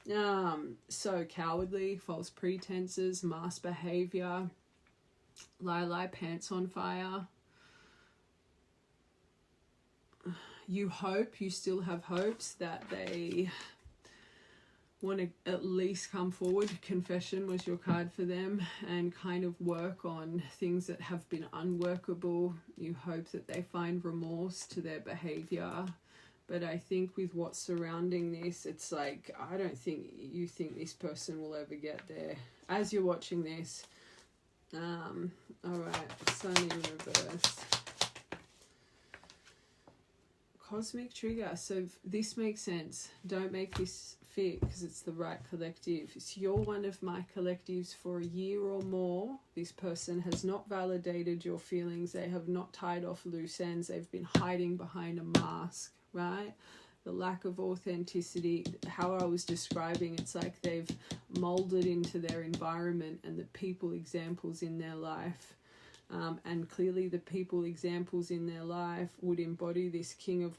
A: So cowardly, false pretenses, mask behavior, lie, pants on fire. You still have hopes that they want to at least come forward. Confession was your card for them, and kind of work on things that have been unworkable. You hope that they find remorse to their behavior. But I think with what's surrounding this, it's like, I don't think you think this person will ever get there. As you're watching this, alright, Sun in reverse. Cosmic trigger. So this makes sense. Don't make this fit because it's the right collective. So you're one of my collectives for a year or more. This person has not validated your feelings. They have not tied off loose ends. They've been hiding behind a mask, right? The lack of authenticity, how I was describing, it's like they've molded into their environment and the people examples in their life. And clearly the people examples in their life would embody this King of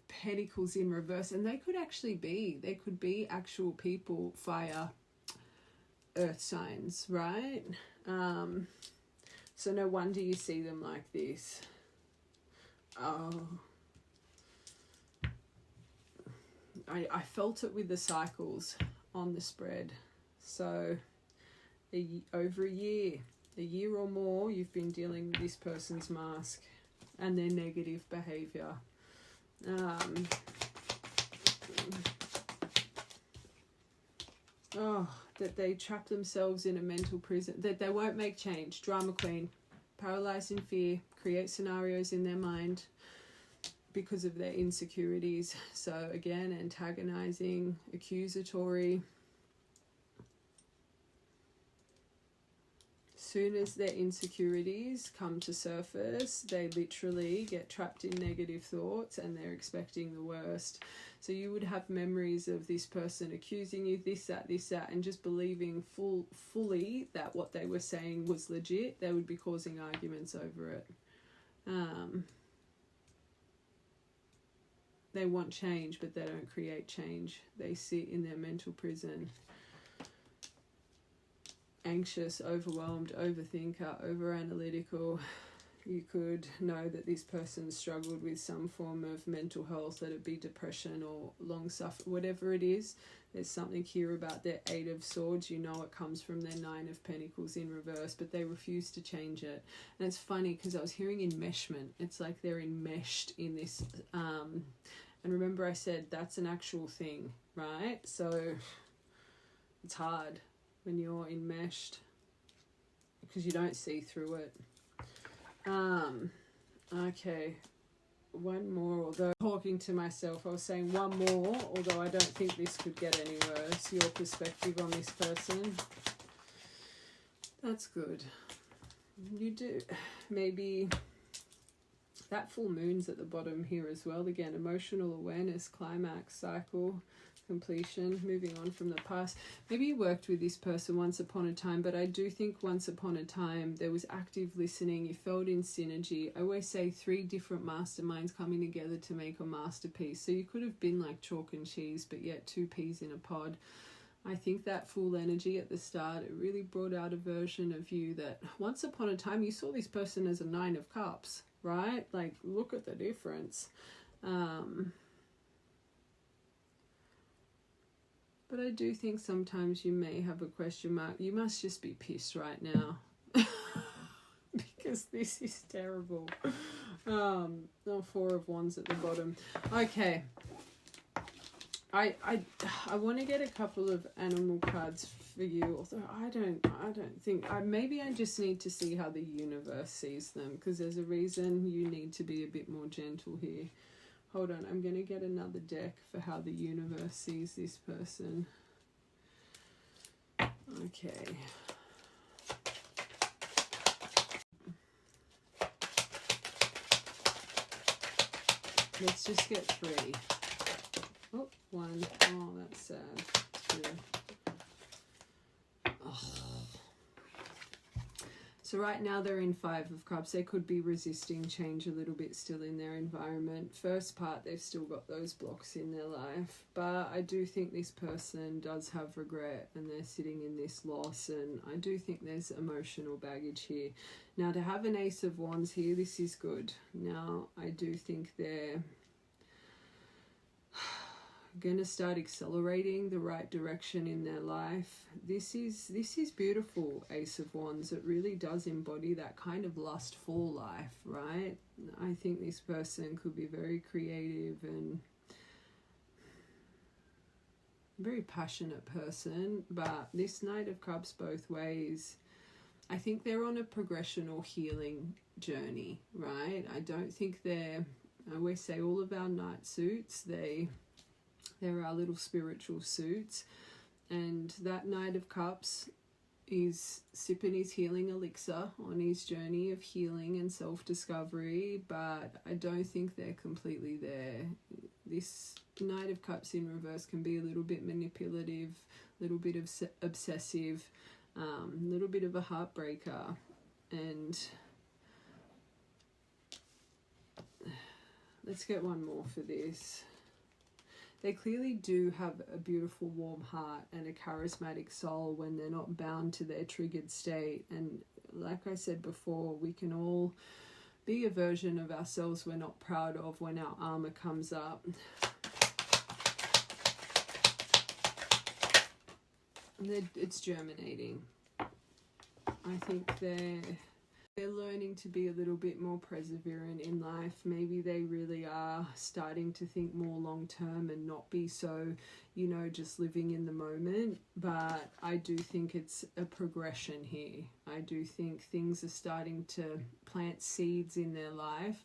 A: Pentacles in reverse. And they could be actual people, fire, earth signs, right? So no wonder you see them like this. Oh, I felt it with the cycles on the spread. So over a year or more, you've been dealing with this person's mask and their negative behavior. That they trap themselves in a mental prison, that they won't make change. Drama queen, paralyzed in fear, create scenarios in their mind because of their insecurities. So again, antagonizing, accusatory. Soon as their insecurities come to surface, they literally get trapped in negative thoughts and they're expecting the worst. So you would have memories of this person accusing you, this, that, and just believing fully that what they were saying was legit. They would be causing arguments over it. They want change, but they don't create change. They sit in their mental prison. Anxious, overwhelmed, overthinker, over-analytical. You could know that this person struggled with some form of mental health, let it be depression or long suffering, whatever it is. There's something here about their 8 of Swords. You know it comes from their 9 of Pentacles in reverse, but they refuse to change it. And it's funny because I was hearing enmeshment. It's like they're enmeshed in this. And remember I said that's an actual thing, right? So it's hard when you're enmeshed because you don't see through it. Okay, one more, although talking to myself, I was saying one more, although I don't think this could get any worse. Your perspective on this person. That's good. You do. Maybe that full moon's at the bottom here as well. Again, emotional awareness, climax, cycle, completion, moving on from the past. Maybe you worked with this person once upon a time, but I do think once upon a time there was active listening. You felt in synergy. I always say 3 different masterminds coming together to make a masterpiece. So you could have been like chalk and cheese, but yet 2 peas in a pod. I think that full energy at the start, it really brought out a version of you that once upon a time you saw this person as a 9 of Cups, right? Like, look at the difference. But I do think sometimes you may have a question mark. You must just be pissed right now. Because this is terrible. 4 of Wands at the bottom. Okay. I want to get a couple of animal cards for you. Although I don't think... maybe I just need to see how the universe sees them. Because there's a reason you need to be a bit more gentle here. Hold on, I'm going to get another deck for how the universe sees this person. Okay. Let's just get 3. Oh, 1. Oh, that's sad. 2. Oh. So right now they're in Five of Cups. They could be resisting change a little bit still in their environment. First part, they've still got those blocks in their life. But I do think this person does have regret and they're sitting in this loss. And I do think there's emotional baggage here. Now, to have an Ace of Wands here, this is good. Now, I do think they're going to start accelerating the right direction in their life. This is beautiful, Ace of Wands. It really does embody that kind of lustful life, right? I think this person could be very creative and very passionate person, but this Knight of Cups both ways, I think they're on a progression or healing journey, right? I don't think I always say all of our night suits, there are little spiritual suits, and that Knight of Cups is sipping his healing elixir on his journey of healing and self-discovery, but I don't think they're completely there. This Knight of Cups in reverse can be a little bit manipulative, a little bit of obsessive, a little bit of a heartbreaker, and let's get one more for this. They clearly do have a beautiful warm heart and a charismatic soul when they're not bound to their triggered state. And like I said before, we can all be a version of ourselves we're not proud of when our armor comes up. It's germinating. I think they're learning to be a little bit more perseverant in life. Maybe they really are starting to think more long term and not be so, just living in the moment. But I do think it's a progression here. I do think things are starting to plant seeds in their life.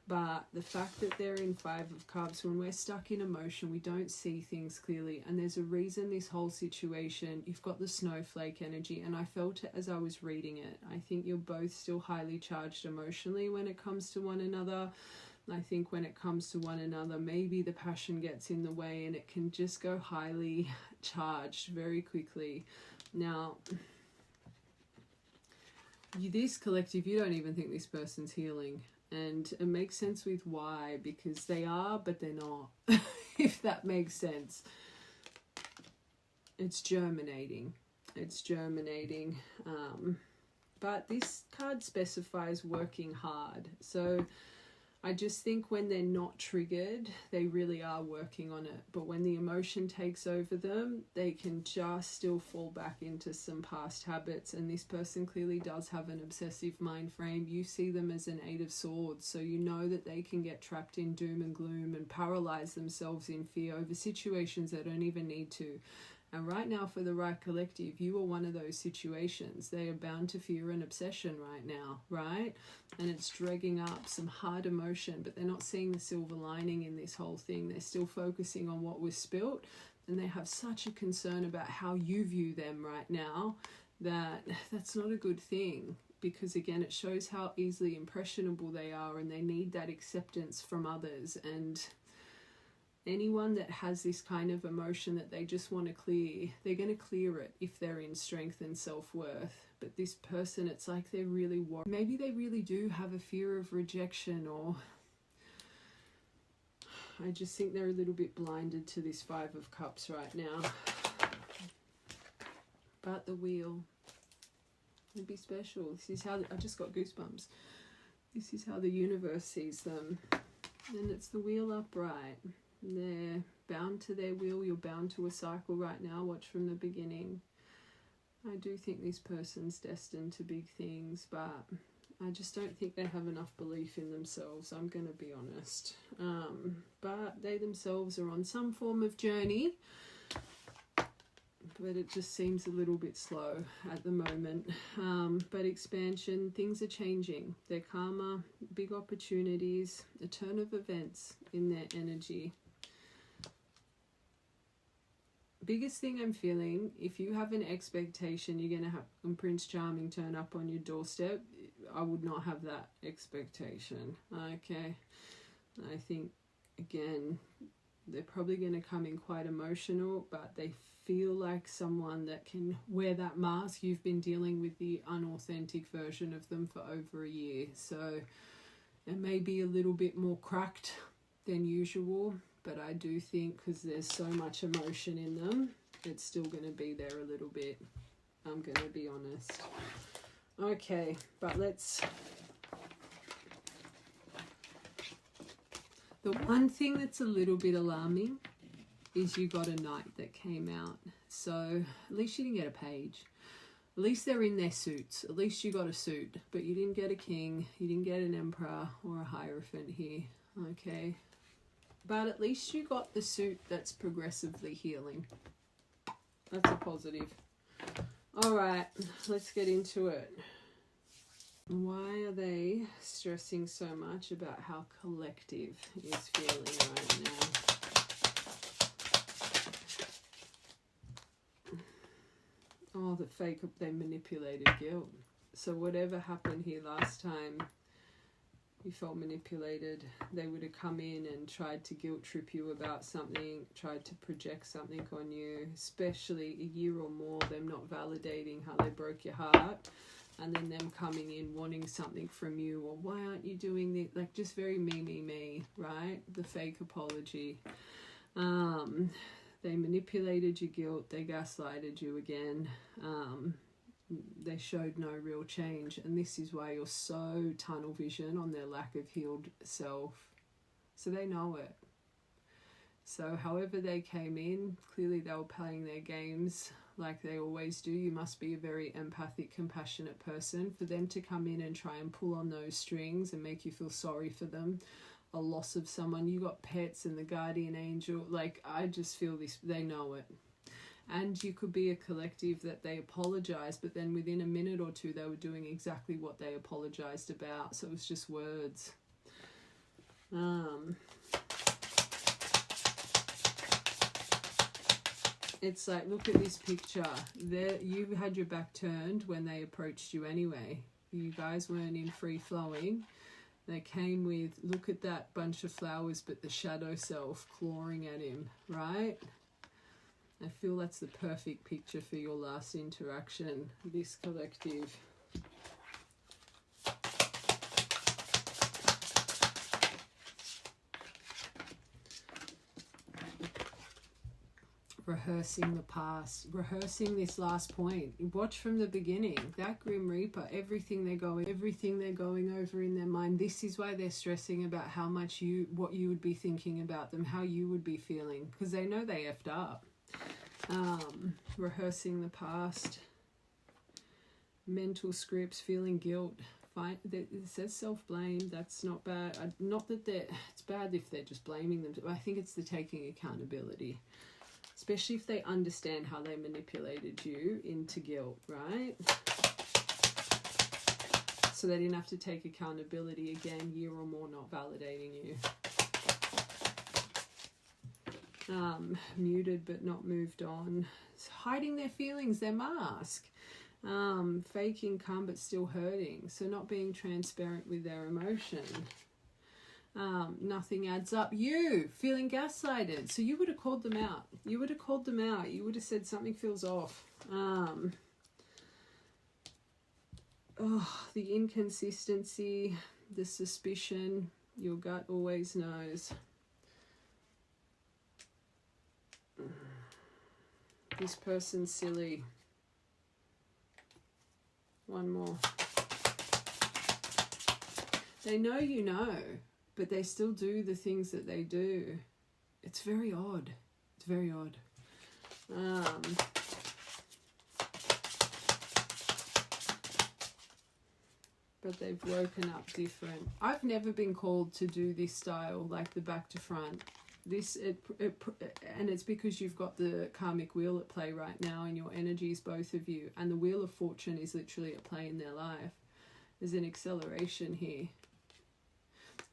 A: But the fact that they're in Five of Cups, when we're stuck in emotion, we don't see things clearly. And there's a reason this whole situation, you've got the snowflake energy, and I felt it as I was reading it. I think you're both still highly charged emotionally when it comes to one another. I think when it comes to one another, maybe the passion gets in the way and it can just go highly charged very quickly. Now, this collective, you don't even think this person's healing. And it makes sense with why, because they are, but they're not, if that makes sense. It's germinating. It's germinating. But this card specifies working hard. So I just think when they're not triggered, they really are working on it. But when the emotion takes over them, they can just still fall back into some past habits. And this person clearly does have an obsessive mind frame. You see them as an Eight of Swords. So you know that they can get trapped in doom and gloom and paralyze themselves in fear over situations they don't even need to. And right now, for the right collective, you are one of those situations. They are bound to fear and obsession right now, right? And it's dragging up some hard emotion, but they're not seeing the silver lining in this whole thing. They're still focusing on what was spilt, and they have such a concern about how you view them right now that's not a good thing. Because again, it shows how easily impressionable they are, and they need that acceptance from others. And anyone that has this kind of emotion that they just want to clear, they're going to clear it if they're in strength and self-worth. But this person, it's like they're really worried. Maybe they really do have a fear of rejection, or I just think they're a little bit blinded to this Five of Cups right now. But the Wheel, it'd be special. This is how, I just got goosebumps. This is how the universe sees them. And it's the Wheel upright. They're bound to their wheel. You're bound to a cycle right now. Watch from the beginning. I do think this person's destined to big things, but I just don't think they have enough belief in themselves. I'm going to be honest. But they themselves are on some form of journey, but it just seems a little bit slow at the moment. But expansion, things are changing. Their karma, big opportunities, a turn of events in their energy. Biggest thing I'm feeling, if you have an expectation you're going to have Prince Charming turn up on your doorstep, I would not have that expectation. Okay. I think, again, They're probably going to come in quite emotional, but they feel like someone that can wear that mask. You've been dealing with the unauthentic version of them for over a year, so it may be a little bit more cracked than usual, but I do think because there's so much emotion in them, it's still going to be there a little bit. I'm going to be honest. Okay, but let's... The one thing that's a little bit alarming is you got a knight that came out. So at least you didn't get a page. At least they're in their suits. At least you got a suit. But you didn't get a king. You didn't get an emperor or a hierophant here. Okay. But at least you got the suit that's progressively healing. That's a positive. Alright, let's get into it. Why are they stressing so much about how collective is feeling right now? Oh, the fake, they manipulated guilt. So whatever happened here last time, you felt manipulated. They would have come in and tried to guilt trip you about something, tried to project something on you, especially a year or more, them not validating how they broke your heart. And then them coming in wanting something from you, or why aren't you doing this? Like just very me, right? The fake apology. They manipulated your guilt. They gaslighted you again. They showed no real change. And this is why you're so tunnel vision on their lack of healed self. So they know it. So however they came in, clearly they were playing their games like they always do. You must be a very empathic, compassionate person. For them to come in and try and pull on those strings and make you feel sorry for them, a loss of someone, you got pets and the guardian angel, like I just feel this, they know it. And you could be a collective that they apologized, but then within a minute or two they were doing exactly what they apologized about. So it was just words. It's like, look at this picture. There, you had your back turned when they approached you anyway. You guys weren't in free flowing. They came with, look at that bunch of flowers, but the shadow self clawing at him, right? I feel that's the perfect picture for your last interaction, this collective. Rehearsing the past, rehearsing this last point. Watch from the beginning. That Grim Reaper, everything they're going over in their mind. This is why they're stressing about how much what you would be thinking about them, how you would be feeling, because they know they effed up. Rehearsing the past, mental scripts, feeling guilt. Fine, it says self-blame. That's not bad. Not that it's bad if they're just blaming them. I think it's the taking accountability. Especially if they understand how they manipulated you into guilt, right? So they didn't have to take accountability again, year or more not validating you. Muted but not moved on. It's hiding their feelings, their mask. Faking calm but still hurting. So not being transparent with their emotion. Nothing adds up. You feeling gaslighted. So you would have called them out. You would have called them out. You would have said something feels off. The inconsistency, the suspicion. Your gut always knows. This person's silly. One more. They know you know, but they still do the things that they do. It's very odd. It's very odd. But they've woken up different. I've never been called to do this style, like the back to front. And it's because you've got the karmic wheel at play right now, and your energies, both of you, and the wheel of fortune is literally at play in their life. There's an acceleration here.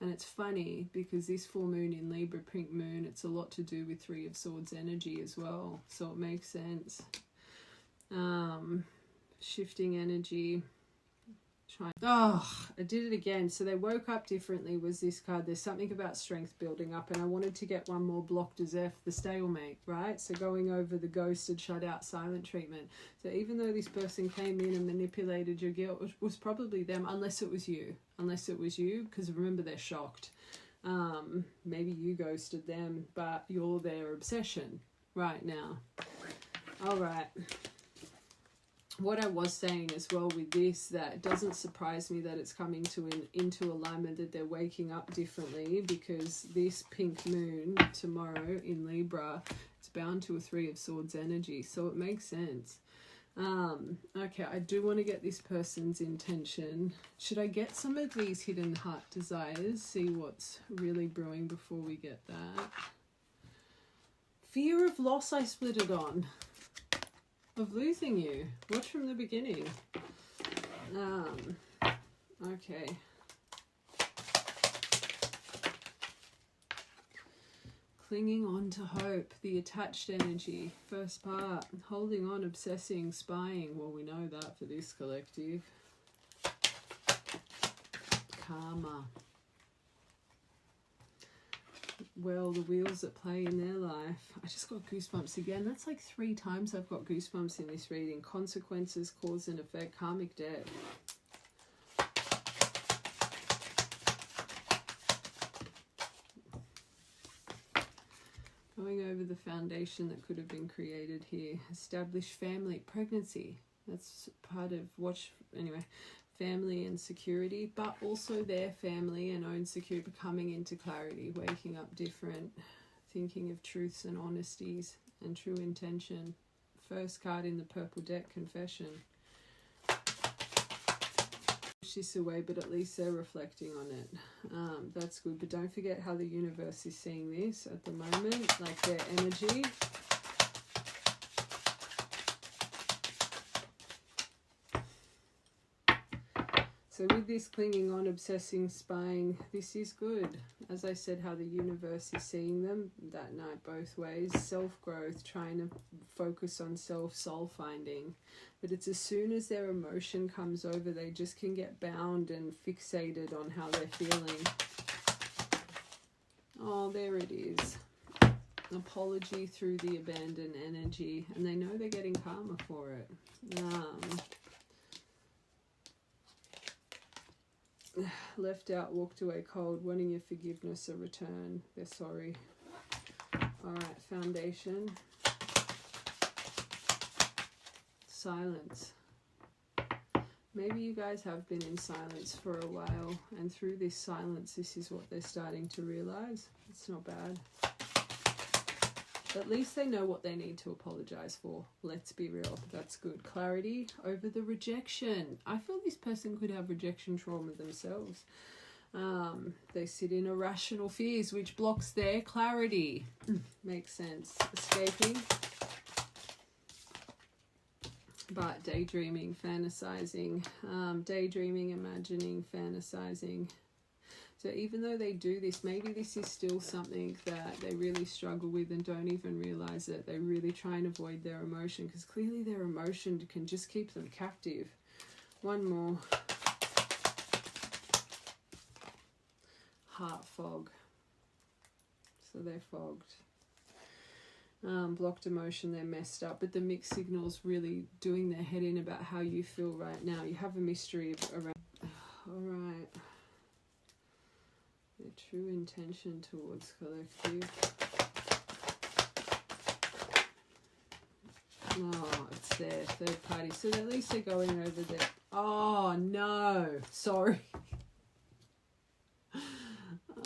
A: And it's funny because this full moon in Libra, pink moon, it's a lot to do with Three of Swords energy as well. So it makes sense. Shifting energy. Oh, I did it again. So they woke up differently was this card. There's something about strength building up, and I wanted to get one more blocked as F, the stalemate, right? So going over the ghosted, shut out, silent treatment. So even though this person came in and manipulated your guilt, it was probably them, unless it was you. Unless it was you, because remember, they're shocked. Maybe you ghosted them, but you're their obsession right now. All right. What I was saying as well with this, that it doesn't surprise me that it's coming to into alignment, that they're waking up differently, because this pink moon tomorrow in Libra, it's bound to a Three of Swords energy, so it makes sense. Okay, I do want to get this person's intention. Should I get some of these hidden heart desires, see what's really brewing before we get that? Fear of loss, I split it on. Of losing you. Watch from the beginning. Okay. Clinging on to hope, the attached energy. First part, holding on, obsessing, spying. Well, we know that for this collective. Karma. Well, the wheels at play in their life. I just got goosebumps again. That's like 3 times I've got goosebumps in this reading. Consequences, cause and effect, karmic debt. Going over the foundation that could have been created here. Establish family, pregnancy. That's part of anyway. Family and security, but also their family and own security, coming into clarity, waking up different, thinking of truths and honesties and true intention. First card in the purple deck, confession. Push this away, but at least they're reflecting on it. That's good, but don't forget how the universe is seeing this at the moment, like their energy. So with this clinging on, obsessing, spying, this is good. As I said, how the universe is seeing them that night both ways. Self-growth, trying to focus on soul finding. But it's as soon as their emotion comes over, they just can get bound and fixated on how they're feeling. Oh, there it is. Apology through the abandoned energy. And they know they're getting karma for it. Left out, walked away cold, wanting your forgiveness, a return. They're sorry. Alright, foundation. Silence. Maybe you guys have been in silence for a while, and through this silence, this is what they're starting to realize. It's not bad. At least they know what they need to apologize for. Let's be real. That's good. Clarity over the rejection. I feel this person could have rejection trauma themselves. They sit in irrational fears, which blocks their clarity. Makes sense. Escaping. But daydreaming, fantasizing. Daydreaming, imagining, fantasizing. So even though they do this, maybe this is still something that they really struggle with and don't even realize it. They really try and avoid their emotion, because clearly their emotion can just keep them captive. One more. Heart fog. So they're fogged. Blocked emotion, they're messed up. But the mixed signal's really doing their head in about how you feel right now. You have a mystery around. Alright. Their true intention towards collective. Oh, it's their third party. So at least they're going over there. Oh, no. Sorry.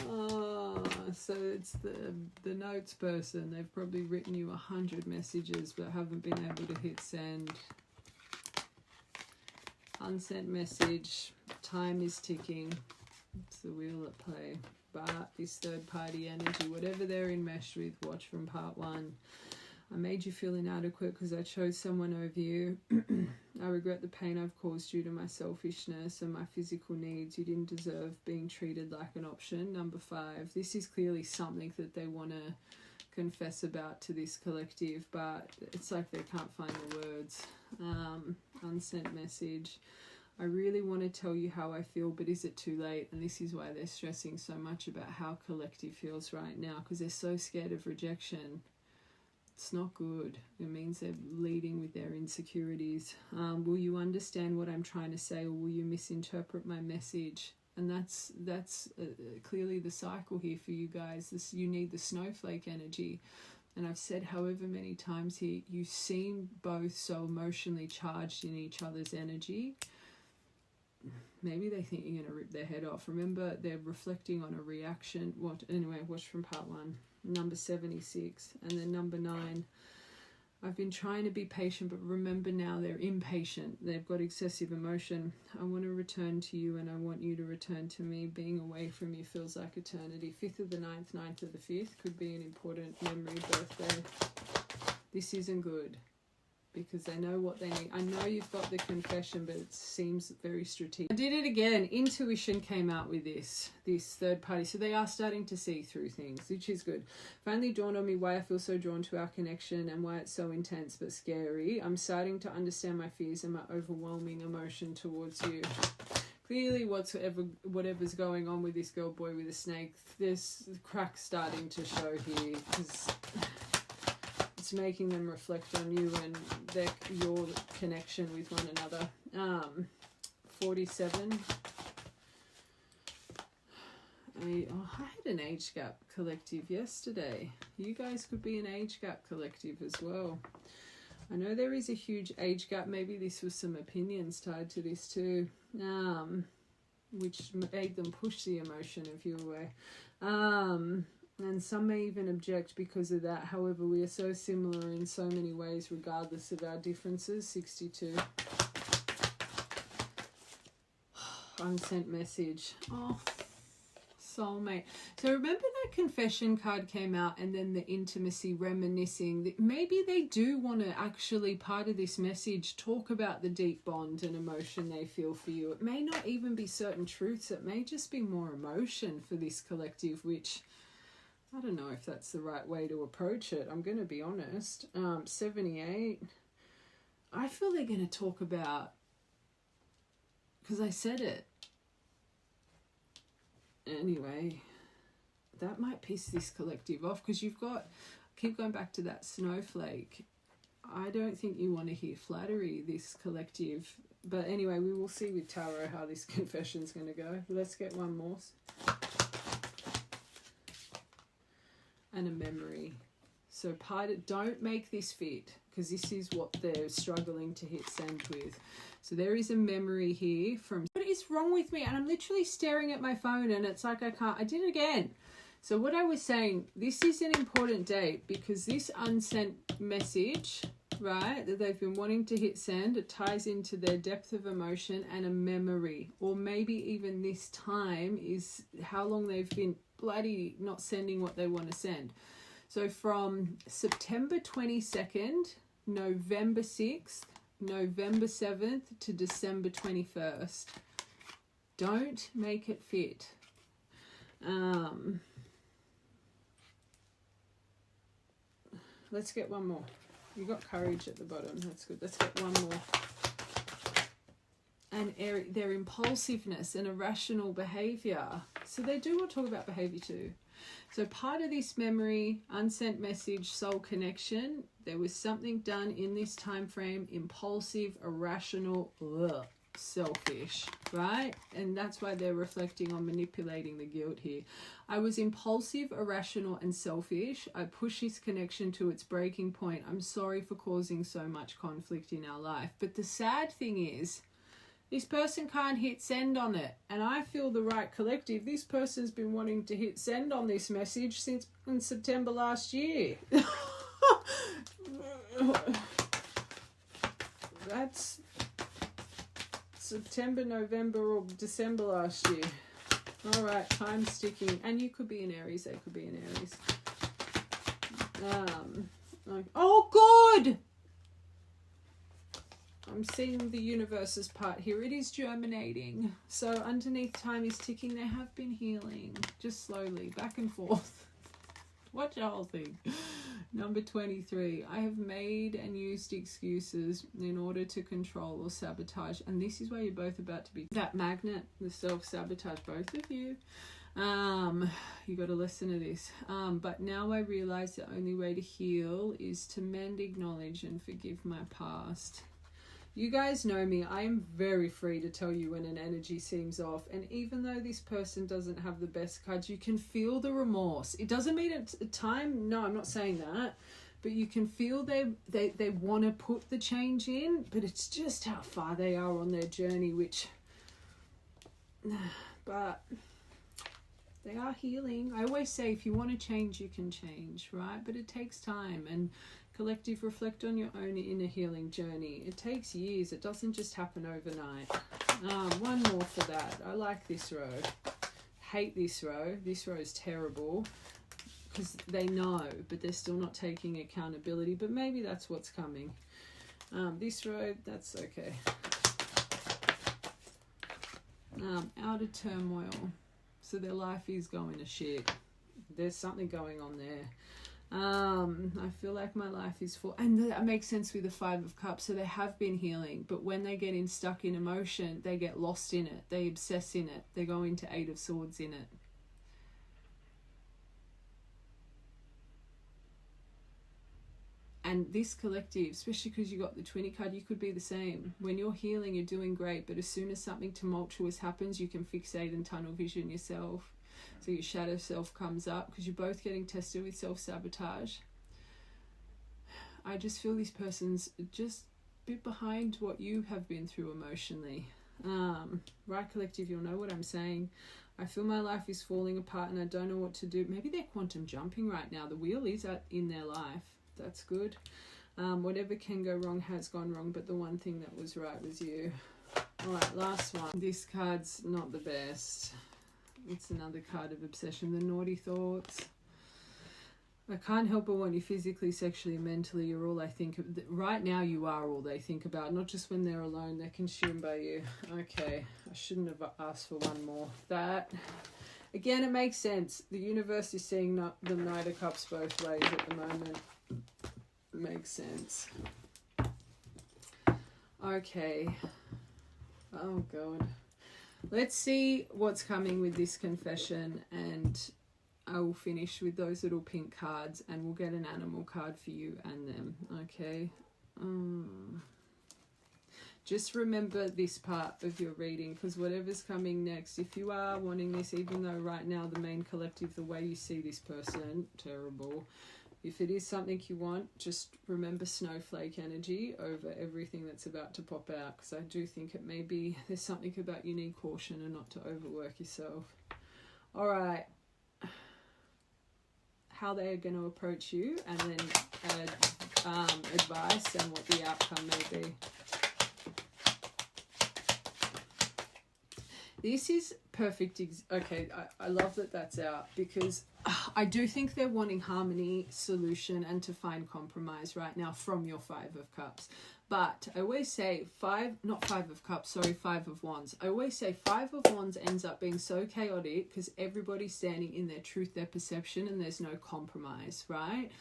A: Oh, so it's the notes person. They've probably written you 100 messages but haven't been able to hit send. Unsent message. Time is ticking. It's the wheel at play. But this third party energy, whatever they're enmeshed with, watch from part 1. I made you feel inadequate because I chose someone over you. I regret the pain I've caused due to my selfishness and my physical needs. You didn't deserve being treated like an option. Number 5. This is clearly something that they want to confess about to this collective, but it's like they can't find the words. Unsent message. I really want to tell you how I feel, but is it too late? And this is why they're stressing so much about how collective feels right now, because they're so scared of rejection. It's not good. It means they're leading with their insecurities. Will you understand what I'm trying to say, or will you misinterpret my message? And that's clearly the cycle here for you guys. You need the snowflake energy. And I've said however many times here, you seem both so emotionally charged in each other's energy. Maybe they think you're going to rip their head off. Remember, they're reflecting on a reaction. Anyway, watch from part 1. Number 76. And then number 9. I've been trying to be patient, but remember now they're impatient. They've got excessive emotion. I want to return to you, and I want you to return to me. Being away from you feels like eternity. 5th of the 9th, 9th of the 5th could be an important memory birthday. This isn't good, because they know what they need. I know you've got the confession, but it seems very strategic. I did it again. Intuition came out with this third party. So they are starting to see through things, which is good. Finally dawned on me why I feel so drawn to our connection and why it's so intense but scary. I'm starting to understand my fears and my overwhelming emotion towards you. Clearly whatever's going on with this girl boy with a snake, there's cracks starting to show here, because it's making them reflect on you and your connection with one another. 47. I had an age gap collective yesterday. You guys could be an age gap collective as well. I know there is a huge age gap. Maybe this was some opinions tied to this too, which made them push the emotion of you away. And some may even object because of that. However, we are so similar in so many ways, regardless of our differences. 62. Unsent message. Oh, soulmate. So remember that confession card came out, and then the intimacy, reminiscing. Maybe they do want to actually, part of this message, talk about the deep bond and emotion they feel for you. It may not even be certain truths. It may just be more emotion for this collective, which I don't know if that's the right way to approach it. I'm going to be honest. 78. I feel they're going to talk about, because I said it. Anyway, that might piss this collective off, because you've got, keep going back to that snowflake. I don't think you want to hear flattery, this collective. But anyway, we will see with tarot how this confession's going to go. Let's get one more. And a memory. So don't make this fit, because this is what they're struggling to hit send with. So there is a memory here from, what is wrong with me? And I'm literally staring at my phone and it's like I did it again. So what I was saying, this is an important date, because this unsent message, right, that they've been wanting to hit send, it ties into their depth of emotion and a memory. Or maybe even this time is how long they've been bloody not sending what they want to send. So from September 22nd, November 6th, November 7th to December 21st. Don't make it fit. Let's get one more. You got courage at the bottom. That's good. Let's get one more. And their impulsiveness and irrational behavior. So they do want to talk about behavior too. So part of this memory, unsent message, soul connection, there was something done in this time frame, impulsive, irrational, selfish, right? And that's why they're reflecting on manipulating the guilt here. I was impulsive, irrational, and selfish. I pushed this connection to its breaking point. I'm sorry for causing so much conflict in our life. But the sad thing is, this person can't hit send on it. And I feel the right collective. This person's been wanting to hit send on this message since in September last year. That's September, November, or December last year. All right, time's ticking. And you could be an Aries. They could be an Aries. Oh, good! I'm seeing the universe's part here. It is germinating. So underneath time is ticking. They have been healing. Just slowly, back and forth. Watch the whole thing. Number 23, I have made and used excuses in order to control or sabotage. And this is where you're both about to be that magnet, the self-sabotage, both of you. You got to listen to this. But now I realize the only way to heal is to mend, acknowledge, and forgive my past. You guys know me. I am very free to tell you when an energy seems off. And even though this person doesn't have the best cards, you can feel the remorse. It doesn't mean it's a time. No, I'm not saying that. But you can feel they want to put the change in. But it's just how far they are on their journey, which... But they are healing. I always say if you want to change, you can change, right? But it takes time. And collective, reflect on your own inner healing journey. It takes years. It doesn't just happen overnight. One more for that. I like this row. Hate this row. This row is terrible because they know, but they're still not taking accountability. But maybe that's what's coming. This row, that's okay. Outer turmoil. So their life is going to shit. There's something going on there. I feel like my life is full, and that makes sense with the 5 of Cups. So they have been healing, but when they get stuck in emotion, they get lost in it. They obsess in it. They go into 8 of Swords in it. And this collective, especially because you got the 20 card, you could be the same. When you're healing, you're doing great, but as soon as something tumultuous happens, you can fixate and tunnel vision yourself. So your shadow self comes up because you're both getting tested with self-sabotage. I just feel this person's just a bit behind what you have been through emotionally. Right, collective, you'll know what I'm saying. I feel my life is falling apart and I don't know what to do. Maybe they're quantum jumping right now. The wheel is in their life. That's good. Whatever can go wrong has gone wrong, but the one thing that was right was you. All right, last one. This card's not the best. It's another card of obsession. The naughty thoughts. I can't help but want you physically, sexually, mentally. You're all I think of. Right now you are all they think about. Not just when they're alone. They're consumed by you. Okay. I shouldn't have asked for one more. That. Again, it makes sense. The universe is seeing the Knight of Cups both ways at the moment. It makes sense. Okay. Oh, God. Let's see what's coming with this confession, and I will finish with those little pink cards, and we'll get an animal card for you and them, okay? Just remember this part of your reading, because whatever's coming next, if you are wanting this, even though right now the main collective, the way you see this person, terrible. If it is something you want, just remember snowflake energy over everything that's about to pop out, because I do think it may be, there's something about you need caution and not to overwork yourself. All right. How they are going to approach you, and then advice and what the outcome may be. This is perfect. Okay, I love that that's out, because I do think they're wanting harmony, solution, and to find compromise right now from your 5 of Cups. But I always say 5 of Wands. I always say 5 of Wands ends up being so chaotic because everybody's standing in their truth, their perception, and there's no compromise, right?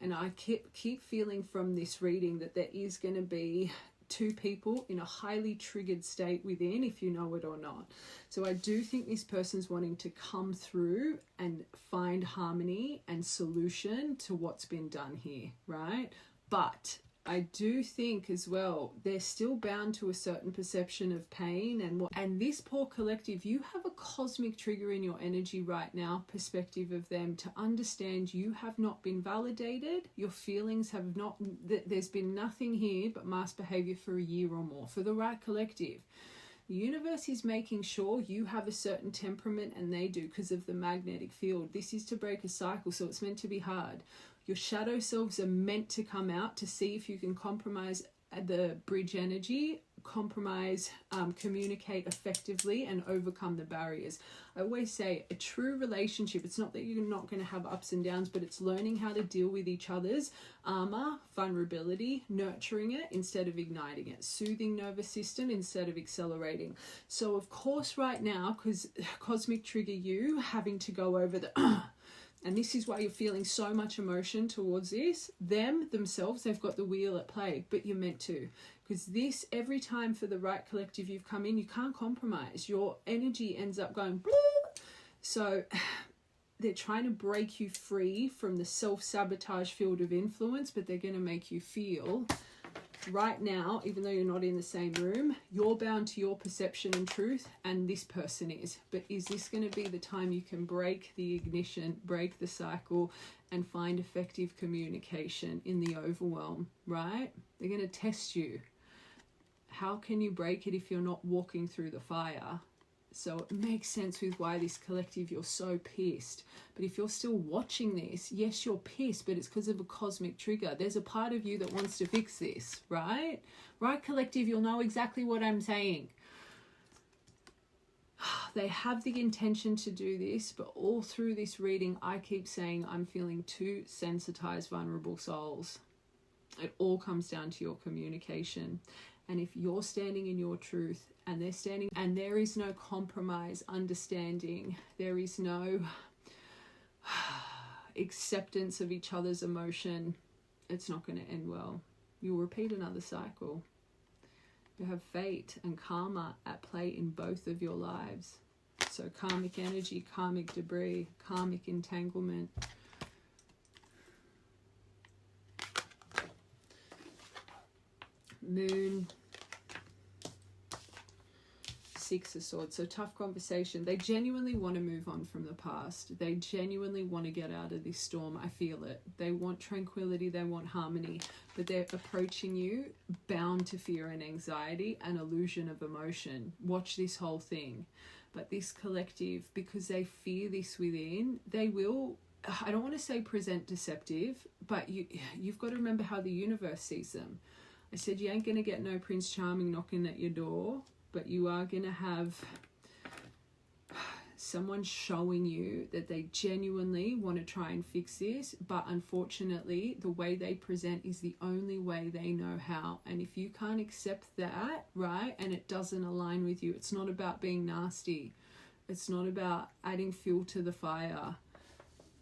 A: And I keep feeling from this reading that there is going to be 2 people in a highly triggered state within, if you know it or not. So I do think this person's wanting to come through and find harmony and solution to what's been done here, right? But I do think as well, they're still bound to a certain perception of pain and this poor collective, you have a cosmic trigger in your energy right now, perspective of them, to understand you have not been validated, your feelings have not, there's been nothing here but mass behavior for a year or more. For the right collective, the universe is making sure you have a certain temperament and they do because of the magnetic field. This is to break a cycle, so it's meant to be hard. Your shadow selves are meant to come out to see if you can compromise the bridge energy, communicate effectively, and overcome the barriers. I always say a true relationship, it's not that you're not going to have ups and downs, but it's learning how to deal with each other's armor, vulnerability, nurturing it instead of igniting it, soothing nervous system instead of accelerating. So of course right now, because cosmic trigger you having to go over the And this is why you're feeling so much emotion towards this. Them, themselves, they've got the wheel at play, but you're meant to. Because this, every time for the right collective you've come in, you can't compromise. Your energy ends up going, bloop. So they're trying to break you free from the self-sabotage field of influence, but they're going to make you feel right now, even though you're not in the same room, you're bound to your perception and truth, and this person is. But is this going to be the time you can break the ignition, break the cycle, and find effective communication in the overwhelm, right? They're going to test you. How can you break it if you're not walking through the fire? So it makes sense with why this collective, you're so pissed. But if you're still watching this, yes, you're pissed, but it's because of a cosmic trigger. There's a part of you that wants to fix this, right? Right, collective, you'll know exactly what I'm saying. They have the intention to do this, but all through this reading, I keep saying I'm feeling two sensitized, vulnerable souls. It all comes down to your communication. And if you're standing in your truth and they're standing, and there is no compromise, understanding, there is no acceptance of each other's emotion, it's not going to end well. You'll repeat another cycle. You have fate and karma at play in both of your lives. So karmic energy, karmic debris, karmic entanglement. Moon, Six of Swords. So tough conversation. They genuinely want to move on from the past. They genuinely want to get out of this storm. I feel it. They want tranquility. They want harmony. But they're approaching you bound to fear and anxiety and illusion of emotion. Watch this whole thing. But this collective, because they fear this within, they will, I don't want to say present deceptive, but you've got to remember how the universe sees them. I said you ain't going to get no Prince Charming knocking at your door, but you are going to have someone showing you that they genuinely want to try and fix this, but unfortunately the way they present is the only way they know how. And if you can't accept that, right, and it doesn't align with you, it's not about being nasty. It's not about adding fuel to the fire.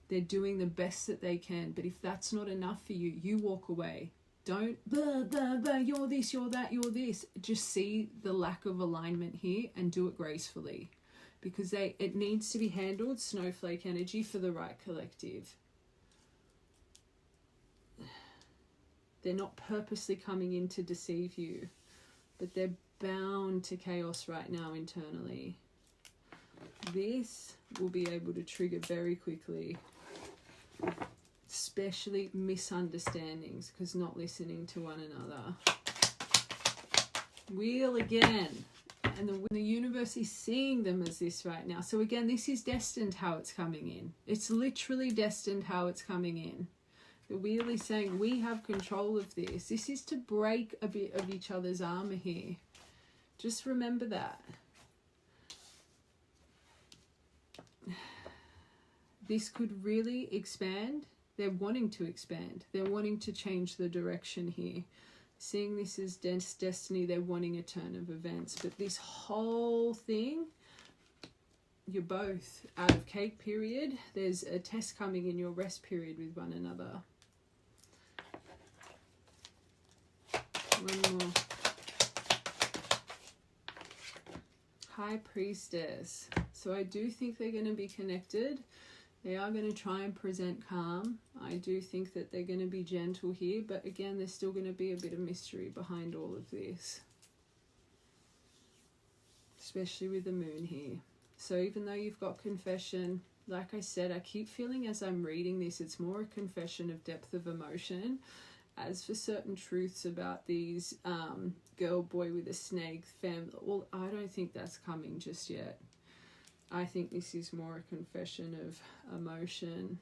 A: They're doing the best that they can, but if that's not enough for you, you walk away. Don't, blah, blah, blah, you're this, you're that, you're this. Just see the lack of alignment here and do it gracefully. Because it needs to be handled, snowflake energy, for the right collective. They're not purposely coming in to deceive you, but they're bound to chaos right now internally. This will be able to trigger very quickly. Especially misunderstandings, because not listening to one another. Wheel again. And the universe is seeing them as this right now. So again, this is destined how it's coming in. It's literally destined how it's coming in. The wheel is saying we have control of this. This is to break a bit of each other's armor here. Just remember that. This could really expand. They're wanting to expand. They're wanting to change the direction here. Seeing this as destiny, they're wanting a turn of events. But this whole thing, you're both out of cake period. There's a test coming in your rest period with one another. One more. High Priestess. So I do think they're going to be connected. They are going to try and present calm. I do think that they're going to be gentle here, but again, there's still going to be a bit of mystery behind all of this. Especially with the moon here. So even though you've got confession, like I said, I keep feeling as I'm reading this, it's more a confession of depth of emotion. As for certain truths about these girl, boy with a snake, family, well, I don't think that's coming just yet. I think this is more a confession of emotion.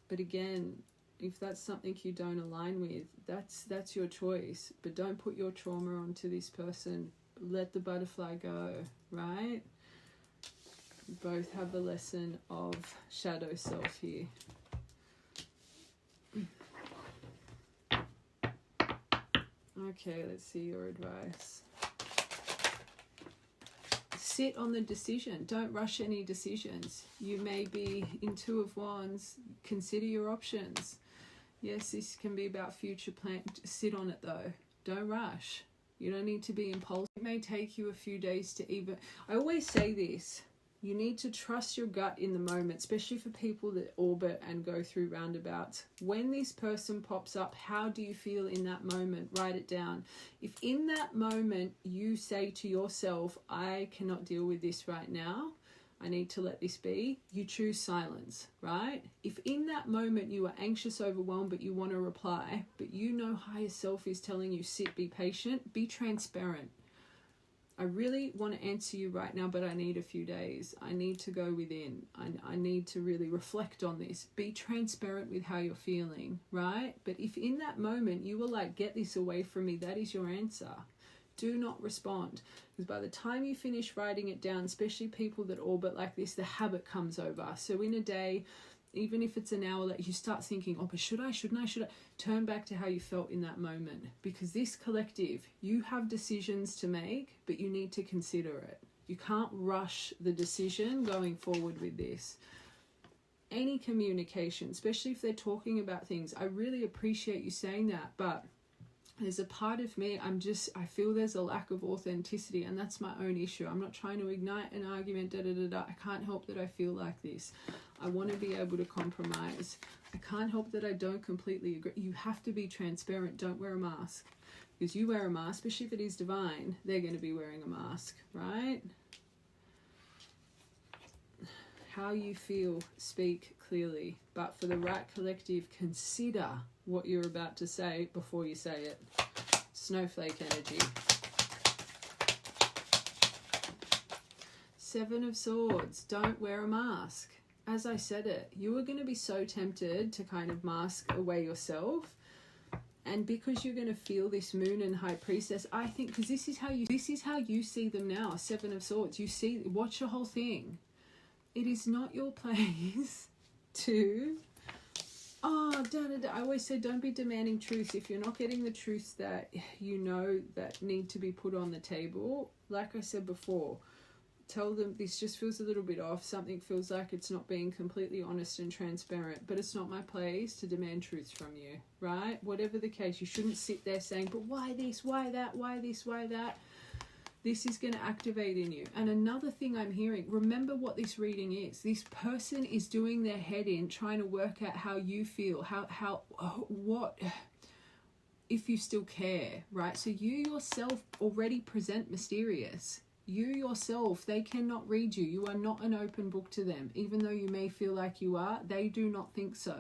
A: But again, if that's something you don't align with, that's your choice. But don't put your trauma onto this person. Let the butterfly go, right? You both have a lesson of shadow self here. Okay, let's see your advice. sit on the decision. Don't rush any decisions. You may be in Two of Wands. Consider your options. Yes, this can be about future plan. Sit on it though. Don't rush. You don't need to be impulsive. It may take you a few days to even... I always say this. You need to trust your gut in the moment, especially for people that orbit and go through roundabouts. When this person pops up, how do you feel in that moment? Write it down. If in that moment you say to yourself, I cannot deal with this right now, I need to let this be, you choose silence, right? If in that moment you are anxious, overwhelmed, but you want to reply, but you know higher self is telling you sit, be patient, be transparent. I really want to answer you right now, but I need a few days. I need to go within. I need to really reflect on this. Be transparent with how you're feeling, right? But if in that moment you were like, get this away from me, that is your answer. Do not respond. Because by the time you finish writing it down, especially people that orbit like this, the habit comes over. So in a day, even if it's an hour, that you start thinking, oh, but should I? Turn back to how you felt in that moment. Because this collective, you have decisions to make, but you need to consider it. You can't rush the decision going forward with this. Any communication, especially if they're talking about things, I really appreciate you saying that, but there's a part of me, I feel there's a lack of authenticity, and that's my own issue. I'm not trying to ignite an argument, I can't help that I feel like this. I want to be able to compromise. I can't help that I don't completely agree. You have to be transparent. Don't wear a mask. Because you wear a mask, especially if it is divine, they're going to be wearing a mask, right? How you feel, speak clearly. But for the right collective, consider what you're about to say before you say it. Snowflake energy. Seven of Swords. Don't wear a mask. As I said it, you are going to be so tempted to kind of mask away yourself. And because you're going to feel this Moon and High Priestess, I think, because this is how you see them now, Seven of Swords. Watch the whole thing. It is not your place to... I always say don't be demanding truth. If you're not getting the truths that you know that need to be put on the table, like I said before, tell them this just feels a little bit off. Something feels like it's not being completely honest and transparent, but it's not my place to demand truths from you, right? Whatever the case, you shouldn't sit there saying, but why this, why that, why this, why that? This is going to activate in you. And another thing I'm hearing, remember what this reading is. This person is doing their head in, trying to work out how you feel, what, if you still care, right? So you yourself already present mysterious. You yourself, they cannot read you. You are not an open book to them. Even though you may feel like you are, they do not think so.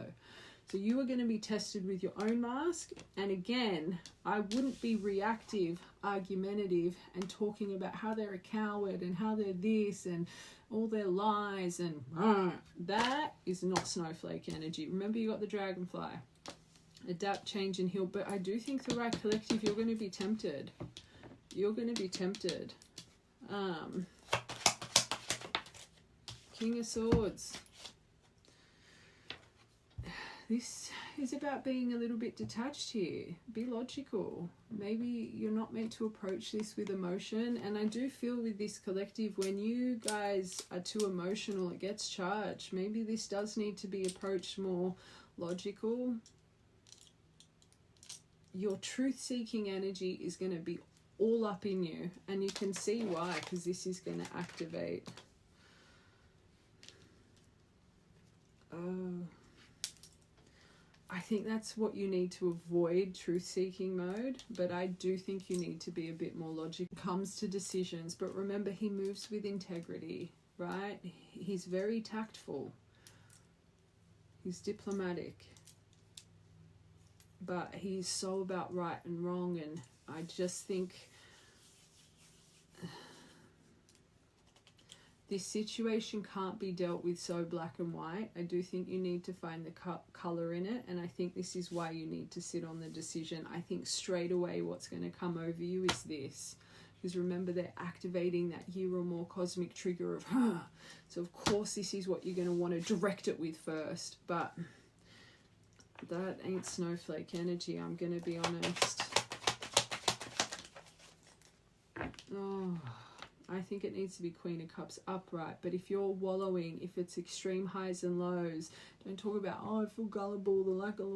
A: So you are going to be tested with your own mask. And again, I wouldn't be reactive, argumentative, and talking about how they're a coward and how they're this and all their lies. And that is not snowflake energy. Remember, you got the dragonfly. Adapt, change, and heal. But I do think the right collective, you're going to be tempted. You're going to be tempted. King of Swords. This is about being a little bit detached here. Be logical. Maybe you're not meant to approach this with emotion. And I do feel with this collective, when you guys are too emotional, it gets charged. Maybe this does need to be approached more logical. Your truth-seeking energy is going to be all up in you. And you can see why, because this is going to activate. Oh... I think that's what you need to avoid, truth-seeking mode, but I do think you need to be a bit more logical when it comes to decisions. But remember, he moves with integrity, right? He's very tactful. He's diplomatic. But he's so about right and wrong, and I just think this situation can't be dealt with so black and white. I do think you need to find the colour in it, and I think this is why you need to sit on the decision. I think straight away what's going to come over you is this. Because remember, they're activating that year or more cosmic trigger of, so of course this is what you're going to want to direct it with first. But that ain't snowflake energy, I'm going to be honest. Oh... I think it needs to be Queen of Cups upright. But if you're wallowing, if it's extreme highs and lows, don't talk about, oh, I feel gullible, the lack of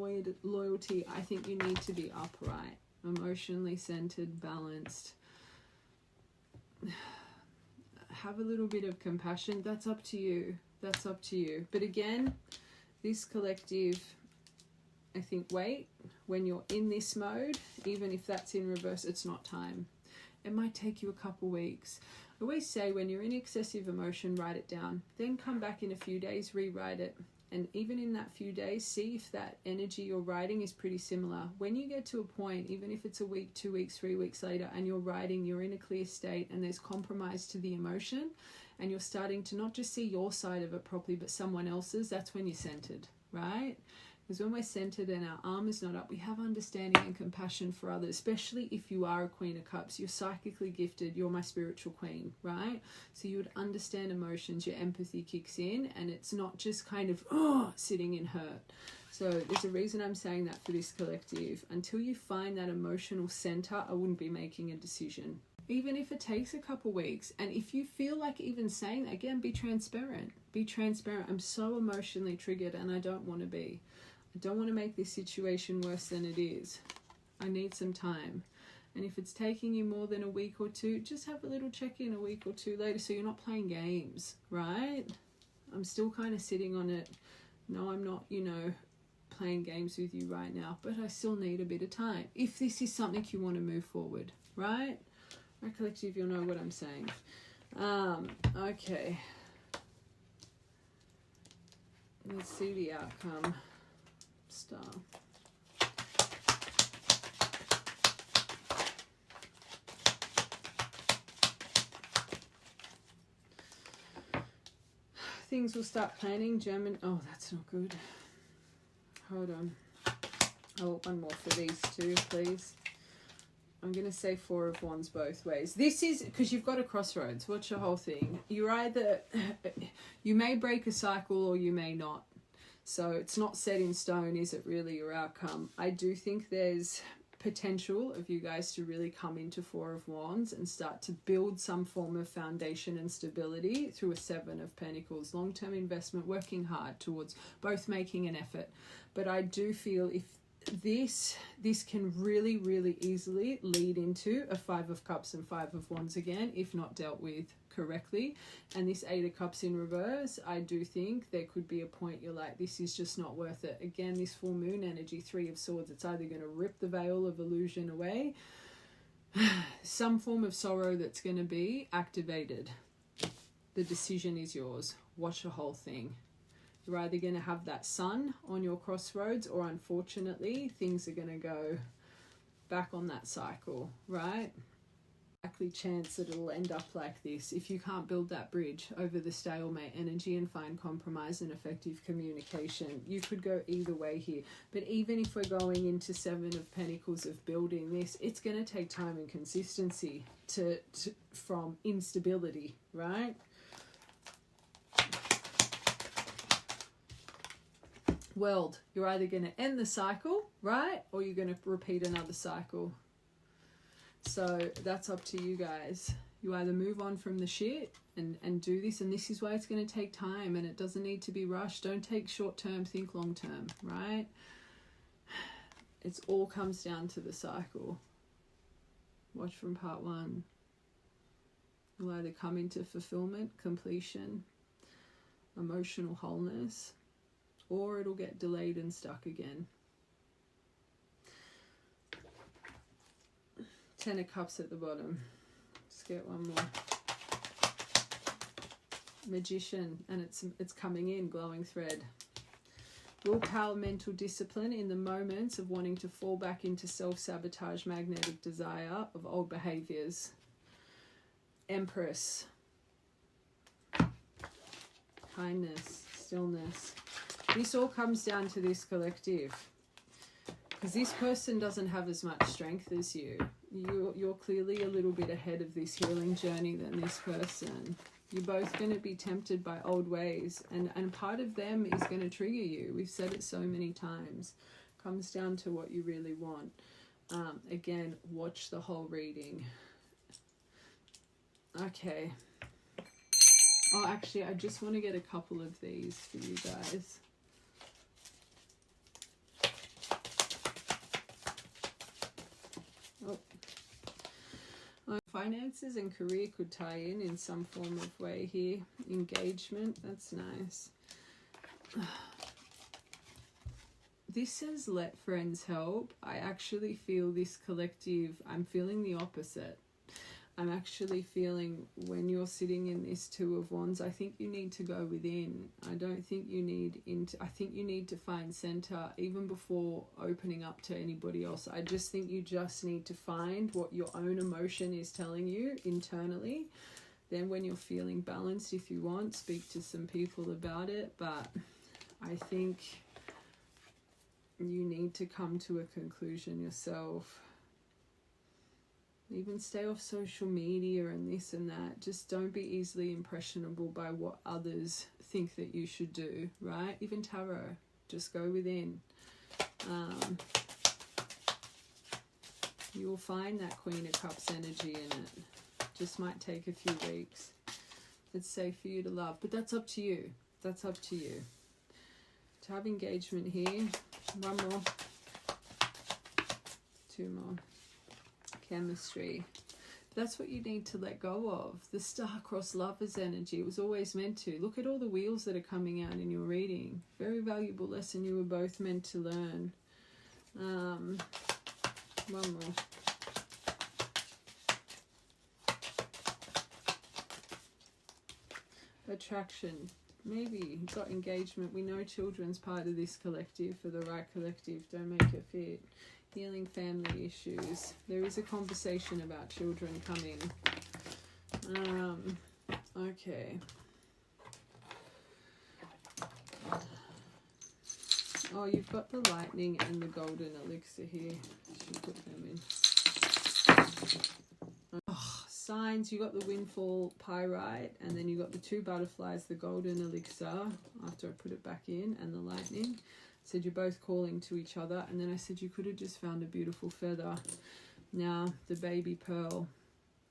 A: loyalty. I think you need to be upright, emotionally centered, balanced. Have a little bit of compassion. That's up to you. That's up to you. But again, this collective, I think, wait, when you're in this mode, even if that's in reverse, it's not time. It might take you a couple weeks. I always say when you're in excessive emotion, write it down. Then come back in a few days, rewrite it. And even in that few days, see if that energy you're writing is pretty similar. When you get to a point, even if it's a week, 2 weeks, 3 weeks later, and you're writing, you're in a clear state and there's compromise to the emotion, and you're starting to not just see your side of it properly, but someone else's, that's when you're centered, right? Because when we're centered and our arm is not up, we have understanding and compassion for others, especially if you are a Queen of Cups. You're psychically gifted. You're my spiritual queen, right? So you would understand emotions. Your empathy kicks in, and it's not just kind of, sitting in hurt. So there's a reason I'm saying that for this collective. Until you find that emotional center, I wouldn't be making a decision. Even if it takes a couple weeks. And if you feel like even saying that, again, be transparent. Be transparent. I'm so emotionally triggered and I don't want to be. I don't want to make this situation worse than it is. I need some time. And if it's taking you more than a week or two, just have a little check-in a week or two later so you're not playing games, right? I'm still kind of sitting on it. No, I'm not, playing games with you right now, but I still need a bit of time. If this is something you want to move forward, right? My collective, you'll know what I'm saying. Okay. Let's see the outcome. Star. Things will start planning. German. Oh, that's not good. Hold on. I want one more for these two, please. I'm going to say 4 of Wands both ways. This is because you've got a crossroads. Watch the whole thing. You're either, you may break a cycle or you may not. So it's not set in stone, is it really, your outcome? I do think there's potential of you guys to really come into 4 of Wands and start to build some form of foundation and stability through a 7 of Pentacles. Long-term investment, working hard towards both making an effort. But I do feel if this can really, really easily lead into a 5 of Cups and 5 of Wands again, if not dealt with correctly. And this 8 of Cups in reverse, I do think there could be a point you're like, this is just not worth it. Again, this full moon energy, 3 of Swords, it's either going to rip the veil of illusion away, some form of sorrow that's going to be activated. The decision is yours. Watch the whole thing. You're either going to have that sun on your crossroads, or unfortunately things are going to go back on that cycle, right? Likely chance that it'll end up like this if you can't build that bridge over the stalemate energy and find compromise and effective communication. You could go either way here. But even if we're going into 7 of Pentacles of building this, it's going to take time and consistency from instability, right? World, you're either going to end the cycle, right? Or you're going to repeat another cycle. So that's up to you guys. You either move on from the shit and do this, and this is why it's going to take time, and it doesn't need to be rushed. Don't take short term, think long term, right? It all comes down to the cycle. Watch from part 1. You'll either come into fulfillment, completion, emotional wholeness, or it'll get delayed and stuck again. 10 of Cups at the bottom. Let's get one more. Magician, and it's coming in, glowing thread. Willpower, mental discipline in the moments of wanting to fall back into self-sabotage, magnetic desire of old behaviors. Empress. Kindness, stillness. This all comes down to this collective, because this person doesn't have as much strength as you. You're clearly a little bit ahead of this healing journey than this person. You're both going to be tempted by old ways, and part of them is going to trigger you. We've said it so many times. Comes down to what you really want. Again, watch the whole reading. Okay. Oh, actually, I just want to get a couple of these for you guys. Oh. Finances and career could tie in some form of way here. Engagement, that's nice. This says let friends help. I actually feel this collective, I'm feeling the opposite. I'm actually feeling when you're sitting in this Two of Wands, I think you need to go within. I don't think you need I think you need to find center even before opening up to anybody else. I just think you just need to find what your own emotion is telling you internally. Then when you're feeling balanced, if you want, speak to some people about it. But I think you need to come to a conclusion yourself. Even stay off social media and this and that. Just don't be easily impressionable by what others think that you should do, right? Even tarot, just go within. You'll find that Queen of Cups energy in it. Just might take a few weeks. It's safe for you to love, but that's up to you. That's up to you. To have engagement here. One more. Two more. Chemistry. That's what you need to let go of. The star-crossed lovers energy. It was always meant to. Look at all the wheels that are coming out in your reading. Very valuable lesson you were both meant to learn. One more. Attraction. Maybe you've got engagement. We know children's part of this collective. For the right collective, don't make it fit. Healing family issues. There is a conversation about children coming. Okay. Oh, you've got the lightning and the golden elixir here. Should put them in. Oh, signs. You got the windfall pyrite, and then you got the two butterflies, the golden elixir. After I put it back in, and the lightning. Said you're both calling to each other, and then I said you could have just found a beautiful feather. Now the baby pearl.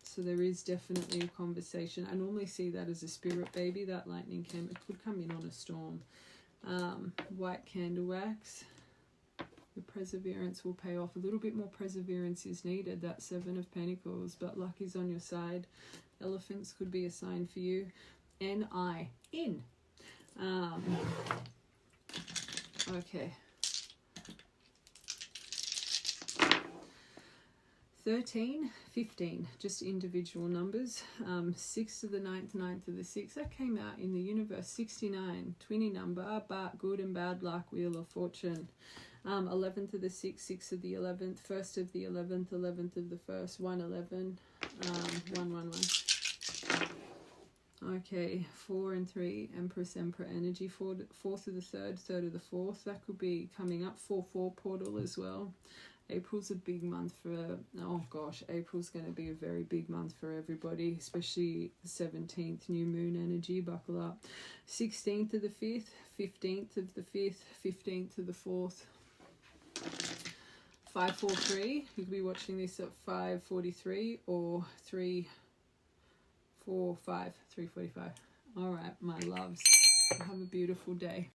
A: So there is definitely a conversation. I normally see that as a spirit baby. That lightning it could come in on a storm. White candle wax. The perseverance will pay off. A little bit more perseverance is needed. That Seven of Pentacles, but luck is on your side. Elephants could be a sign for you. N-I, in. Okay. 13, 15, just individual numbers. 6 to the 9th, 9th to the 6th. That came out in the universe. 69, 20 number, but good and bad luck, wheel of fortune. 11 to the 6th, 6 of the 11th, 1st of the 11th, 11th of the 1st, 1, 11, 1, 1, 1. Okay, 4 and 3, Empress, Emperor energy. 4th of the 3rd, 3rd of the 4th. That could be coming up. 4-4 portal as well. April's a big month for, oh gosh, April's going to be a very big month for everybody, especially the 17th, new moon energy. Buckle up. 16th of the 5th, 15th of the 5th, 15th of the 4th. 543. You could be watching this at 5:43 or 3:45. All right, my loves. Have a beautiful day.